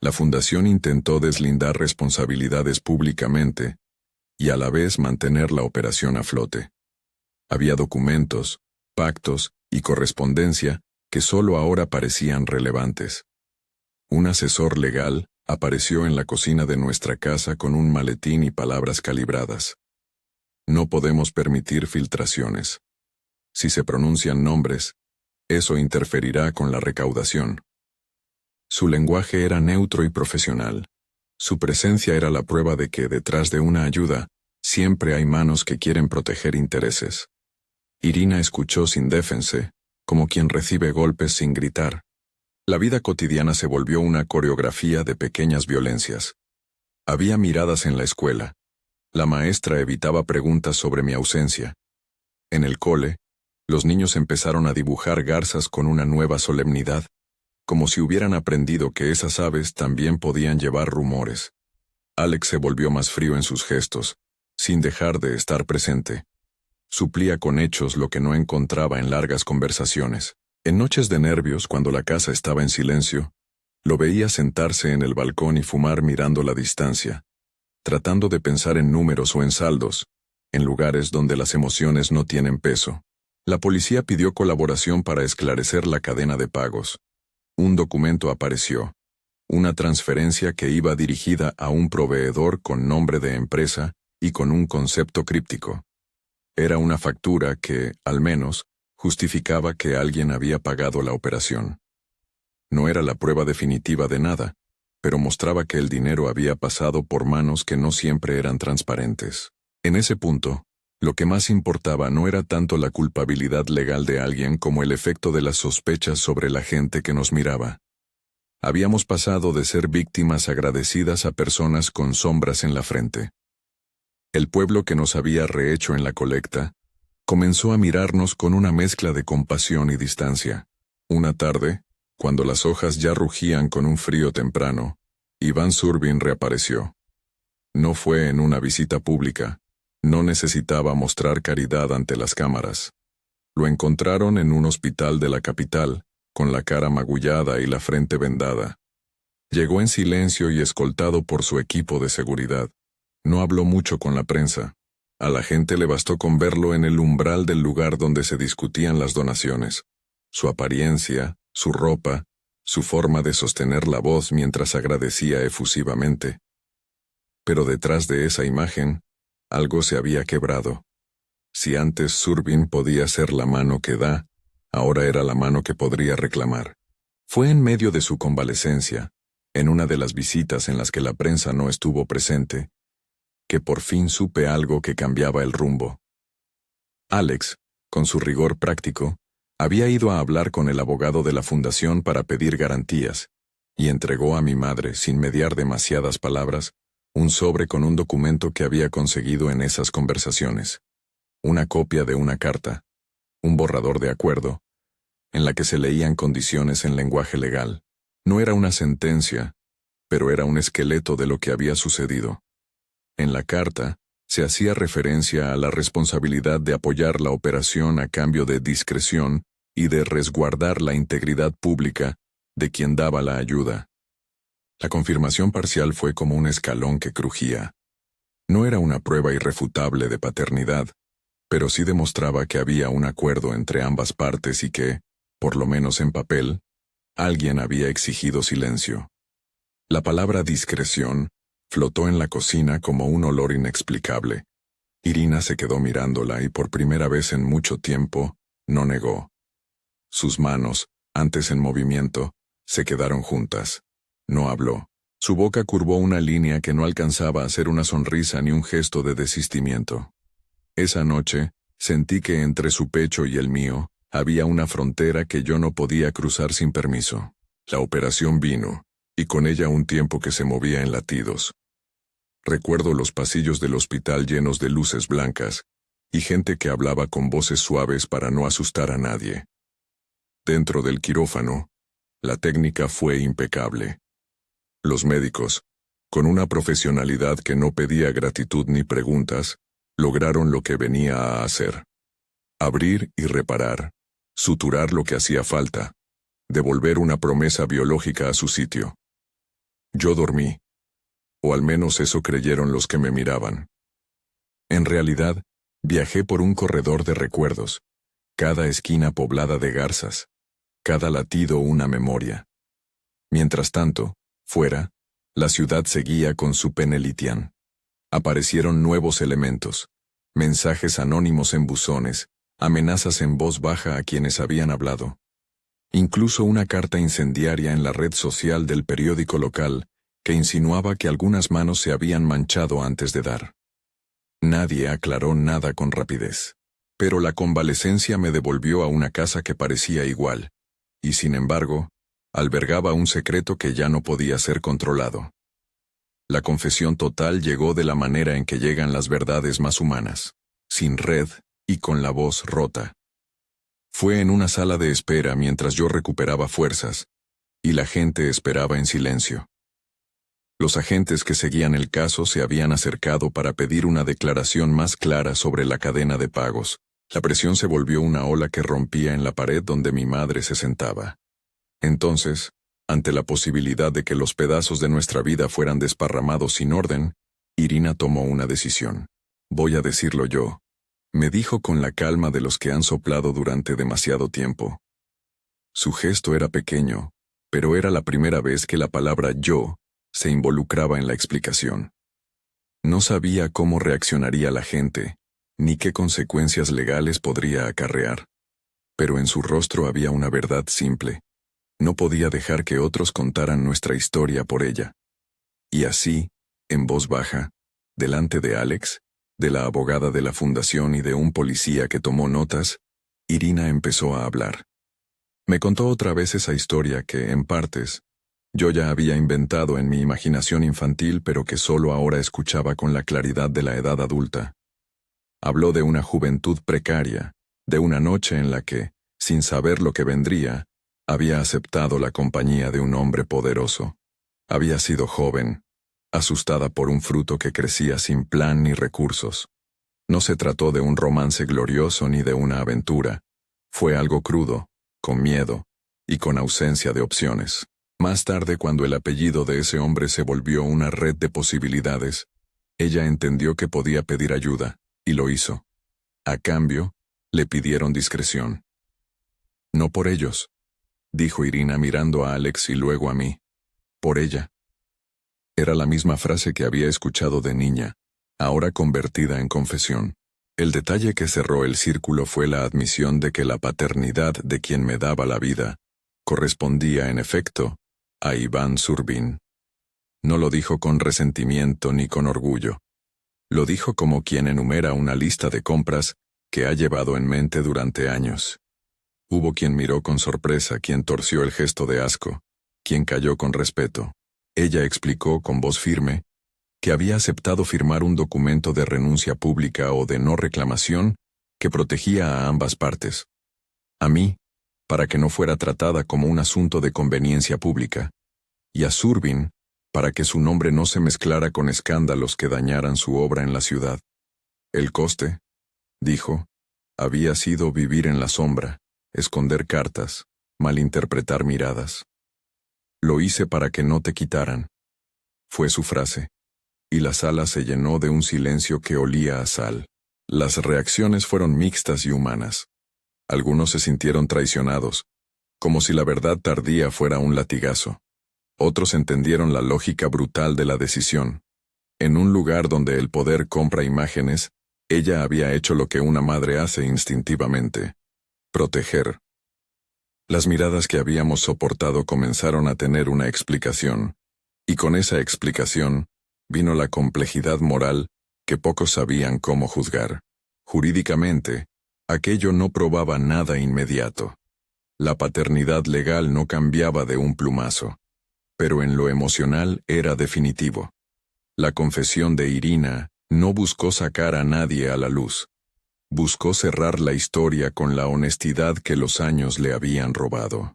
la fundación intentó deslindar responsabilidades públicamente y a la vez mantener la operación a flote. Había documentos, pactos y correspondencia que solo ahora parecían relevantes. Un asesor legal apareció en la cocina de nuestra casa con un maletín y palabras calibradas. No podemos permitir filtraciones. Si se pronuncian nombres, eso interferirá con la recaudación. Su lenguaje era neutro y profesional. Su presencia era la prueba de que detrás de una ayuda siempre hay manos que quieren proteger intereses. Irina escuchó sin defense, como quien recibe golpes sin gritar. La vida cotidiana se volvió una coreografía de pequeñas violencias. Había miradas en la escuela. La maestra evitaba preguntas sobre mi ausencia. En el cole, los niños empezaron a dibujar garzas con una nueva solemnidad, como si hubieran aprendido que esas aves también podían llevar rumores. Alex se volvió más frío en sus gestos, sin dejar de estar presente. Suplía con hechos lo que no encontraba en largas conversaciones. En noches de nervios, cuando la casa estaba en silencio, lo veía sentarse en el balcón y fumar mirando la distancia, tratando de pensar en números o en saldos, en lugares donde las emociones no tienen peso. La policía pidió colaboración para esclarecer la cadena de pagos. Un documento apareció, una transferencia que iba dirigida a un proveedor con nombre de empresa y con un concepto críptico. Era una factura que, al menos, justificaba que alguien había pagado la operación. No era la prueba definitiva de nada, pero mostraba que el dinero había pasado por manos que no siempre eran transparentes. En ese punto, lo que más importaba no era tanto la culpabilidad legal de alguien como el efecto de las sospechas sobre la gente que nos miraba. Habíamos pasado de ser víctimas agradecidas a personas con sombras en la frente. El pueblo que nos había rehecho en la colecta comenzó a mirarnos con una mezcla de compasión y distancia. Una tarde, cuando las hojas ya rugían con un frío temprano, Iván Zurbin reapareció. No fue en una visita pública, no necesitaba mostrar caridad ante las cámaras. Lo encontraron en un hospital de la capital, con la cara magullada y la frente vendada. Llegó en silencio y escoltado por su equipo de seguridad. No habló mucho con la prensa. A la gente le bastó con verlo en el umbral del lugar donde se discutían las donaciones. Su apariencia, su ropa, su forma de sostener la voz mientras agradecía efusivamente. Pero detrás de esa imagen, algo se había quebrado. Si antes Zurbin podía ser la mano que da, ahora era la mano que podría reclamar. Fue en medio de su convalecencia, en una de las visitas en las que la prensa no estuvo presente, que por fin supe algo que cambiaba el rumbo. Alex, con su rigor práctico, había ido a hablar con el abogado de la fundación para pedir garantías, y entregó a mi madre, sin mediar demasiadas palabras, un sobre con un documento que había conseguido en esas conversaciones. Una copia de una carta, un borrador de acuerdo, en la que se leían condiciones en lenguaje legal. No era una sentencia, pero era un esqueleto de lo que había sucedido. En la carta, se hacía referencia a la responsabilidad de apoyar la operación a cambio de discreción y de resguardar la integridad pública de quien daba la ayuda. La confirmación parcial fue como un escalón que crujía. No era una prueba irrefutable de paternidad, pero sí demostraba que había un acuerdo entre ambas partes y que, por lo menos en papel, alguien había exigido silencio. La palabra discreción flotó en la cocina como un olor inexplicable. Irina se quedó mirándola y por primera vez en mucho tiempo, no negó. Sus manos, antes en movimiento, se quedaron juntas. No habló. Su boca curvó una línea que no alcanzaba a ser una sonrisa ni un gesto de desistimiento. Esa noche, sentí que entre su pecho y el mío, había una frontera que yo no podía cruzar sin permiso. La operación vino, y con ella un tiempo que se movía en latidos. Recuerdo los pasillos del hospital llenos de luces blancas, y gente que hablaba con voces suaves para no asustar a nadie. Dentro del quirófano, la técnica fue impecable. Los médicos, con una profesionalidad que no pedía gratitud ni preguntas, lograron lo que venía a hacer. Abrir y reparar, suturar lo que hacía falta, devolver una promesa biológica a su sitio. Yo dormí, o al menos eso creyeron los que me miraban. En realidad, viajé por un corredor de recuerdos, cada esquina poblada de garzas, cada latido una memoria. Mientras tanto, fuera, la ciudad seguía con su Penelitian. Aparecieron nuevos elementos, mensajes anónimos en buzones, amenazas en voz baja a quienes habían hablado. Incluso una carta incendiaria en la red social del periódico local que insinuaba que algunas manos se habían manchado antes de dar. Nadie aclaró nada con rapidez. Pero la convalecencia me devolvió a una casa que parecía igual, y sin embargo, albergaba un secreto que ya no podía ser controlado. La confesión total llegó de la manera en que llegan las verdades más humanas, sin red y con la voz rota. Fue en una sala de espera mientras yo recuperaba fuerzas, y la gente esperaba en silencio. Los agentes que seguían el caso se habían acercado para pedir una declaración más clara sobre la cadena de pagos. La presión se volvió una ola que rompía en la pared donde mi madre se sentaba. Entonces, ante la posibilidad de que los pedazos de nuestra vida fueran desparramados sin orden, Irina tomó una decisión. Voy a decirlo yo, me dijo con la calma de los que han soplado durante demasiado tiempo. Su gesto era pequeño, pero era la primera vez que la palabra yo se involucraba en la explicación. No sabía cómo reaccionaría la gente, ni qué consecuencias legales podría acarrear. Pero en su rostro había una verdad simple. No podía dejar que otros contaran nuestra historia por ella. Y así, en voz baja, delante de Alex, de la abogada de la fundación y de un policía que tomó notas, Irina empezó a hablar. Me contó otra vez esa historia que, en partes, yo ya había inventado en mi imaginación infantil, pero que solo ahora escuchaba con la claridad de la edad adulta. Habló de una juventud precaria, de una noche en la que, sin saber lo que vendría, había aceptado la compañía de un hombre poderoso. Había sido joven, asustada por un fruto que crecía sin plan ni recursos. No se trató de un romance glorioso ni de una aventura. Fue algo crudo, con miedo y con ausencia de opciones. Más tarde, cuando el apellido de ese hombre se volvió una red de posibilidades, ella entendió que podía pedir ayuda, y lo hizo. A cambio, le pidieron discreción. No por ellos, dijo Irina mirando a Alex y luego a mí. Por ella. Era la misma frase que había escuchado de niña, ahora convertida en confesión. El detalle que cerró el círculo fue la admisión de que la paternidad de quien me daba la vida correspondía, en efecto, a Iván Zurbin. No lo dijo con resentimiento ni con orgullo. Lo dijo como quien enumera una lista de compras que ha llevado en mente durante años. Hubo quien miró con sorpresa, quien torció el gesto de asco, quien calló con respeto. Ella explicó con voz firme que había aceptado firmar un documento de renuncia pública o de no reclamación que protegía a ambas partes. A mí, para que no fuera tratada como un asunto de conveniencia pública, y a Zurbin, para que su nombre no se mezclara con escándalos que dañaran su obra en la ciudad. El coste, dijo, había sido vivir en la sombra, esconder cartas, malinterpretar miradas. Lo hice para que no te quitaran. Fue su frase, y la sala se llenó de un silencio que olía a sal. Las reacciones fueron mixtas y humanas. Algunos se sintieron traicionados, como si la verdad tardía fuera un latigazo. Otros entendieron la lógica brutal de la decisión. En un lugar donde el poder compra imágenes, ella había hecho lo que una madre hace instintivamente: proteger. Las miradas que habíamos soportado comenzaron a tener una explicación, y con esa explicación vino la complejidad moral que pocos sabían cómo juzgar. Jurídicamente, aquello no probaba nada inmediato. La paternidad legal no cambiaba de un plumazo, pero en lo emocional era definitivo. La confesión de Irina no buscó sacar a nadie a la luz. Buscó cerrar la historia con la honestidad que los años le habían robado.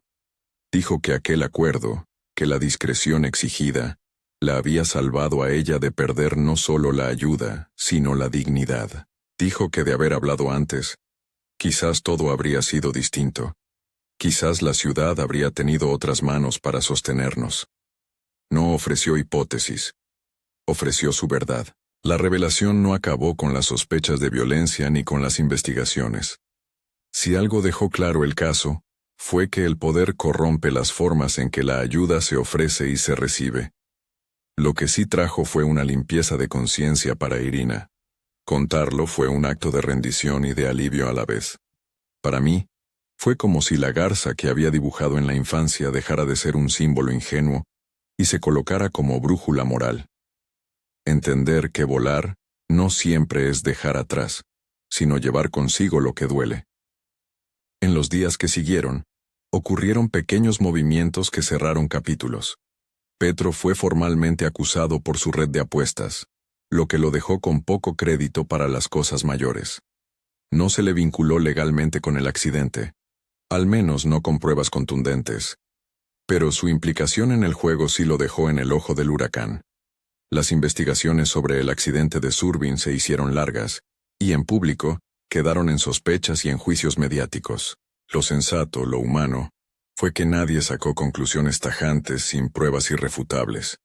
Dijo que aquel acuerdo, que la discreción exigida, la había salvado a ella de perder no solo la ayuda, sino la dignidad. Dijo que de haber hablado antes, quizás todo habría sido distinto. Quizás la ciudad habría tenido otras manos para sostenernos. No ofreció hipótesis. Ofreció su verdad. La revelación no acabó con las sospechas de violencia ni con las investigaciones. Si algo dejó claro el caso, fue que el poder corrompe las formas en que la ayuda se ofrece y se recibe. Lo que sí trajo fue una limpieza de conciencia para Irina. Contarlo fue un acto de rendición y de alivio a la vez. Para mí, fue como si la garza que había dibujado en la infancia dejara de ser un símbolo ingenuo y se colocara como brújula moral. Entender que volar no siempre es dejar atrás, sino llevar consigo lo que duele. En los días que siguieron, ocurrieron pequeños movimientos que cerraron capítulos. Petro fue formalmente acusado por su red de apuestas, lo que lo dejó con poco crédito para las cosas mayores. No se le vinculó legalmente con el accidente, al menos no con pruebas contundentes, pero su implicación en el juego sí lo dejó en el ojo del huracán. Las investigaciones sobre el accidente de Zurbin se hicieron largas, y en público quedaron en sospechas y en juicios mediáticos. Lo sensato, lo humano, fue que nadie sacó conclusiones tajantes sin pruebas irrefutables.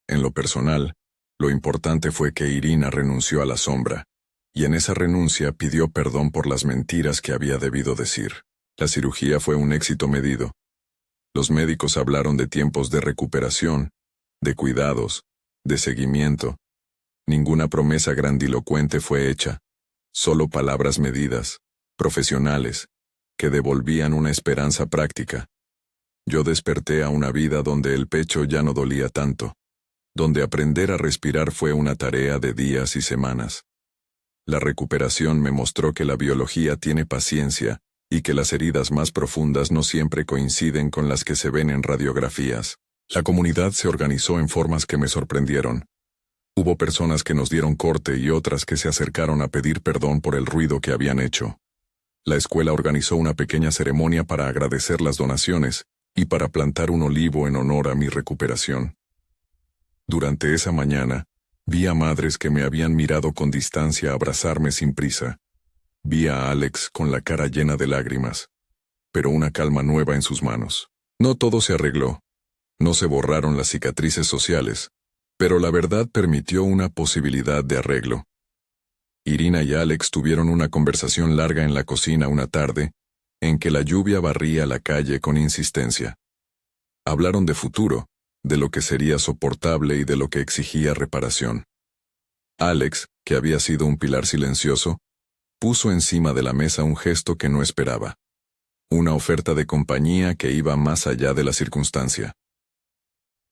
En lo personal, lo importante fue que Irina renunció a la sombra, y en esa renuncia pidió perdón por las mentiras que había debido decir. La cirugía fue un éxito medido. Los médicos hablaron de tiempos de recuperación, de cuidados, de seguimiento. Ninguna promesa grandilocuente fue hecha, solo palabras medidas, profesionales, que devolvían una esperanza práctica. Yo desperté a una vida donde el pecho ya no dolía tanto, donde aprender a respirar fue una tarea de días y semanas. La recuperación me mostró que la biología tiene paciencia y que las heridas más profundas no siempre coinciden con las que se ven en radiografías. La comunidad se organizó en formas que me sorprendieron. Hubo personas que nos dieron corte y otras que se acercaron a pedir perdón por el ruido que habían hecho. La escuela organizó una pequeña ceremonia para agradecer las donaciones y para plantar un olivo en honor a mi recuperación. Durante esa mañana, vi a madres que me habían mirado con distancia abrazarme sin prisa. Vi a Alex con la cara llena de lágrimas, pero una calma nueva en sus manos. No todo se arregló. No se borraron las cicatrices sociales, pero la verdad permitió una posibilidad de arreglo. Irina y Alex tuvieron una conversación larga en la cocina una tarde, en que la lluvia barría la calle con insistencia. Hablaron de futuro, de lo que sería soportable y de lo que exigía reparación. Alex, que había sido un pilar silencioso, puso encima de la mesa un gesto que no esperaba. Una oferta de compañía que iba más allá de la circunstancia.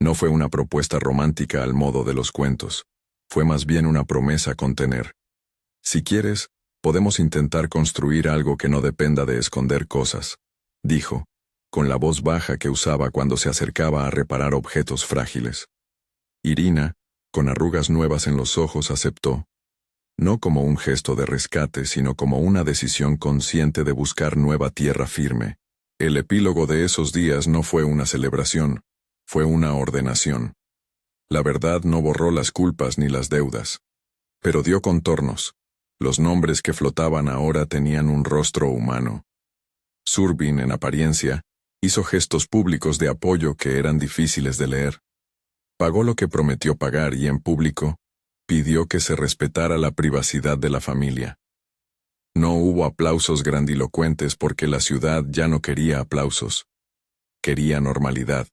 No fue una propuesta romántica al modo de los cuentos, fue más bien una promesa a contener. Si quieres, podemos intentar construir algo que no dependa de esconder cosas, dijo, con la voz baja que usaba cuando se acercaba a reparar objetos frágiles. Irina, con arrugas nuevas en los ojos, aceptó, no como un gesto de rescate, sino como una decisión consciente de buscar nueva tierra firme. El epílogo de esos días no fue una celebración, fue una ordenación. La verdad no borró las culpas ni las deudas, pero dio contornos. Los nombres que flotaban ahora tenían un rostro humano. Surbin, en apariencia, hizo gestos públicos de apoyo que eran difíciles de leer. Pagó lo que prometió pagar y en público pidió que se respetara la privacidad de la familia. No hubo aplausos grandilocuentes porque la ciudad ya no quería aplausos. Quería normalidad.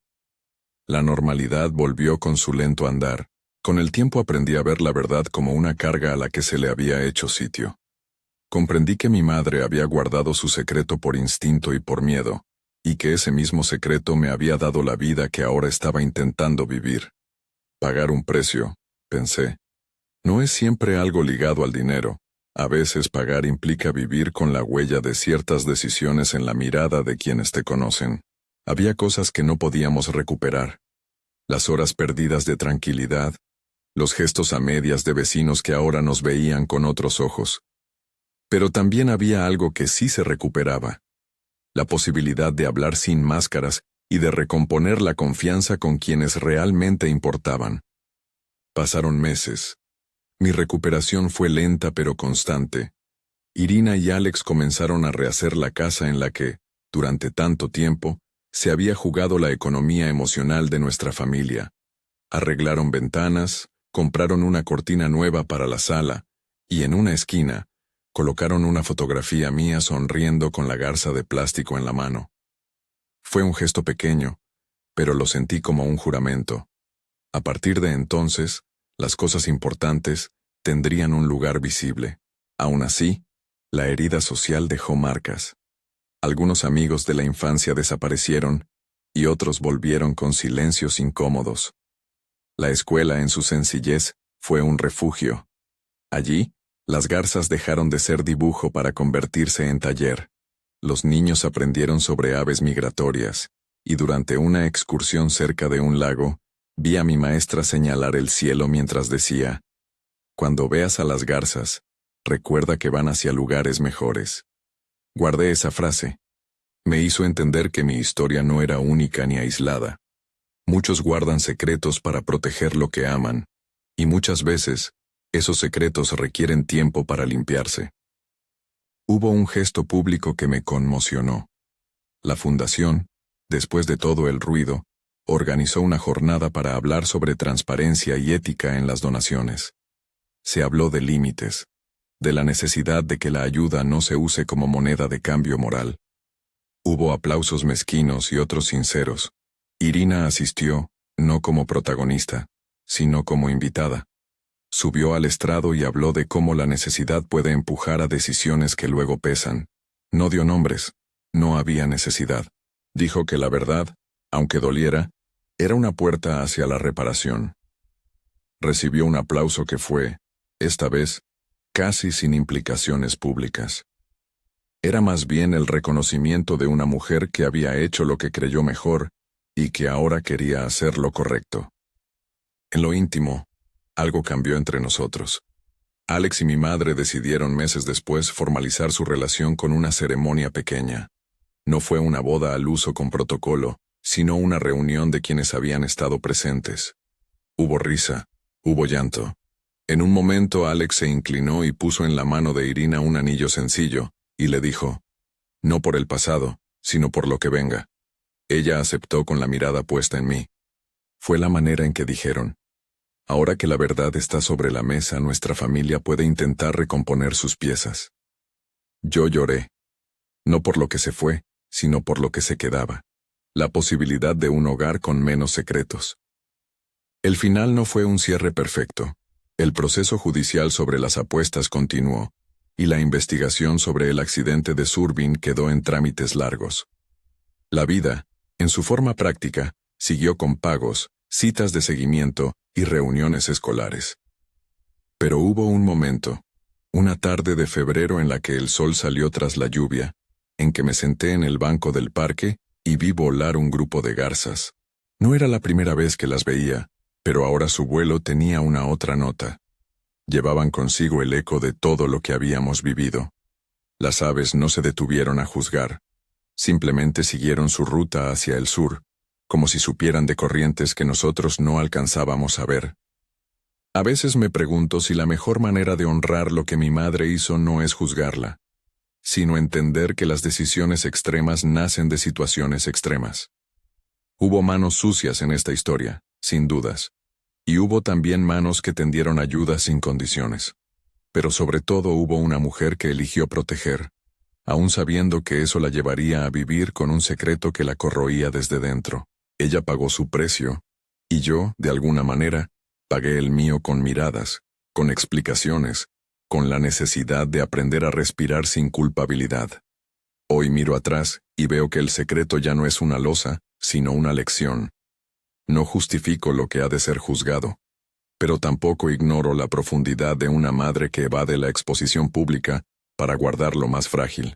La normalidad volvió con su lento andar. Con el tiempo aprendí a ver la verdad como una carga a la que se le había hecho sitio. Comprendí que mi madre había guardado su secreto por instinto y por miedo, y que ese mismo secreto me había dado la vida que ahora estaba intentando vivir. Pagar un precio, pensé. No es siempre algo ligado al dinero. A veces pagar implica vivir con la huella de ciertas decisiones en la mirada de quienes te conocen. Había cosas que no podíamos recuperar. Las horas perdidas de tranquilidad, los gestos a medias de vecinos que ahora nos veían con otros ojos. Pero también había algo que sí se recuperaba. La posibilidad de hablar sin máscaras y de recomponer la confianza con quienes realmente importaban. Pasaron meses. Mi recuperación fue lenta pero constante. Irina y Alex comenzaron a rehacer la casa en la que, durante tanto tiempo, se había jugado la economía emocional de nuestra familia. Arreglaron ventanas, compraron una cortina nueva para la sala, y en una esquina, colocaron una fotografía mía sonriendo con la garza de plástico en la mano. Fue un gesto pequeño, pero lo sentí como un juramento. A partir de entonces, las cosas importantes tendrían un lugar visible. Aún así, la herida social dejó marcas. Algunos amigos de la infancia desaparecieron, y otros volvieron con silencios incómodos. La escuela, en su sencillez, fue un refugio. Allí, las garzas dejaron de ser dibujo para convertirse en taller. Los niños aprendieron sobre aves migratorias, y durante una excursión cerca de un lago, vi a mi maestra señalar el cielo mientras decía, «Cuando veas a las garzas, recuerda que van hacia lugares mejores». Guardé esa frase. Me hizo entender que mi historia no era única ni aislada. Muchos guardan secretos para proteger lo que aman, y muchas veces, esos secretos requieren tiempo para limpiarse. Hubo un gesto público que me conmocionó. La fundación, después de todo el ruido, organizó una jornada para hablar sobre transparencia y ética en las donaciones. Se habló de límites, de la necesidad de que la ayuda no se use como moneda de cambio moral. Hubo aplausos mezquinos y otros sinceros. Irina asistió, no como protagonista, sino como invitada. Subió al estrado y habló de cómo la necesidad puede empujar a decisiones que luego pesan. No dio nombres, no había necesidad. Dijo que la verdad Aunque doliera, era una puerta hacia la reparación. Recibió un aplauso que fue, esta vez, casi sin implicaciones públicas. Era más bien el reconocimiento de una mujer que había hecho lo que creyó mejor y que ahora quería hacer lo correcto. En lo íntimo, algo cambió entre nosotros. Alex y mi madre decidieron meses después formalizar su relación con una ceremonia pequeña. No fue una boda al uso con protocolo, sino una reunión de quienes habían estado presentes. Hubo risa, hubo llanto. En un momento Alex se inclinó y puso en la mano de Irina un anillo sencillo, y le dijo, no por el pasado, sino por lo que venga. Ella aceptó con la mirada puesta en mí. Fue la manera en que dijeron, ahora que la verdad está sobre la mesa, nuestra familia puede intentar recomponer sus piezas. Yo lloré. No por lo que se fue, sino por lo que se quedaba. La posibilidad de un hogar con menos secretos. El final no fue un cierre perfecto. El proceso judicial sobre las apuestas continuó, y la investigación sobre el accidente de Surbin quedó en trámites largos. La vida, en su forma práctica, siguió con pagos, citas de seguimiento y reuniones escolares. Pero hubo un momento, una tarde de febrero en la que el sol salió tras la lluvia, en que me senté en el banco del parque y vi volar un grupo de garzas. No era la primera vez que las veía, pero ahora su vuelo tenía una otra nota. Llevaban consigo el eco de todo lo que habíamos vivido. Las aves no se detuvieron a juzgar. Simplemente siguieron su ruta hacia el sur, como si supieran de corrientes que nosotros no alcanzábamos a ver. A veces me pregunto si la mejor manera de honrar lo que mi madre hizo no es juzgarla, sino entender que las decisiones extremas nacen de situaciones extremas. Hubo manos sucias en esta historia, sin dudas, y hubo también manos que tendieron ayuda sin condiciones. Pero sobre todo hubo una mujer que eligió proteger, aún sabiendo que eso la llevaría a vivir con un secreto que la corroía desde dentro. Ella pagó su precio, y yo, de alguna manera, pagué el mío con miradas, con explicaciones, con la necesidad de aprender a respirar sin culpabilidad. Hoy miro atrás y veo que el secreto ya no es una losa, sino una lección. No justifico lo que ha de ser juzgado, pero tampoco ignoro la profundidad de una madre que evade la exposición pública para guardar lo más frágil.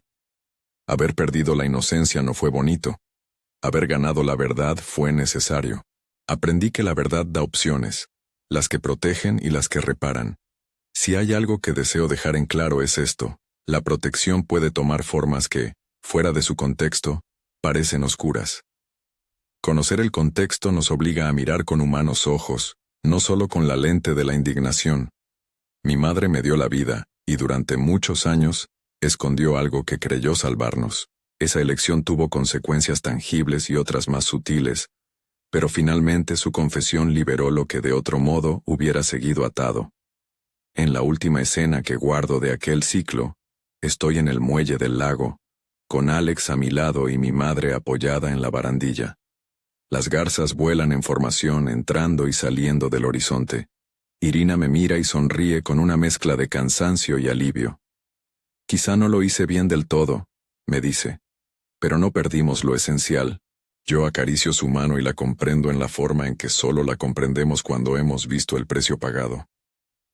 Haber perdido la inocencia no fue bonito. Haber ganado la verdad fue necesario. Aprendí que la verdad da opciones, las que protegen y las que reparan. Si hay algo que deseo dejar en claro es esto: la protección puede tomar formas que, fuera de su contexto, parecen oscuras. Conocer el contexto nos obliga a mirar con humanos ojos, no solo con la lente de la indignación. Mi madre me dio la vida, y durante muchos años, escondió algo que creyó salvarnos. Esa elección tuvo consecuencias tangibles y otras más sutiles, pero finalmente su confesión liberó lo que de otro modo hubiera seguido atado. En la última escena que guardo de aquel ciclo, estoy en el muelle del lago, con Alex a mi lado y mi madre apoyada en la barandilla. Las garzas vuelan en formación entrando y saliendo del horizonte. Irina me mira y sonríe con una mezcla de cansancio y alivio. Quizá no lo hice bien del todo, me dice, pero no perdimos lo esencial. Yo acaricio su mano y la comprendo en la forma en que solo la comprendemos cuando hemos visto el precio pagado.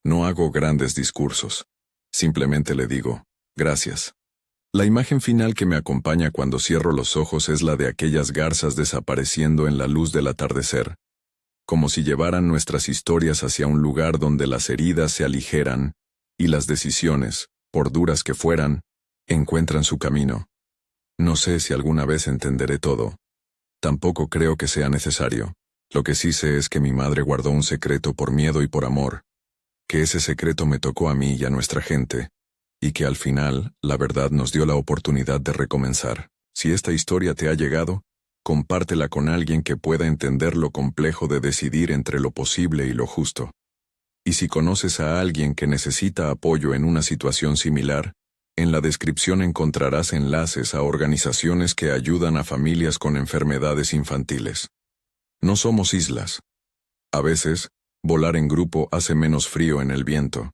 No hago grandes discursos. Simplemente le digo, gracias. La imagen final que me acompaña cuando cierro los ojos es la de aquellas garzas desapareciendo en la luz del atardecer, como si llevaran nuestras historias hacia un lugar donde las heridas se aligeran y las decisiones, por duras que fueran, encuentran su camino. No sé si alguna vez entenderé todo. Tampoco creo que sea necesario. Lo que sí sé es que mi madre guardó un secreto por miedo y por amor, que ese secreto me tocó a mí y a nuestra gente, y que al final, la verdad nos dio la oportunidad de recomenzar. Si esta historia te ha llegado, compártela con alguien que pueda entender lo complejo de decidir entre lo posible y lo justo. Y si conoces a alguien que necesita apoyo en una situación similar, en la descripción encontrarás enlaces a organizaciones que ayudan a familias con enfermedades infantiles. No somos islas. A veces, volar en grupo hace menos frío en el viento.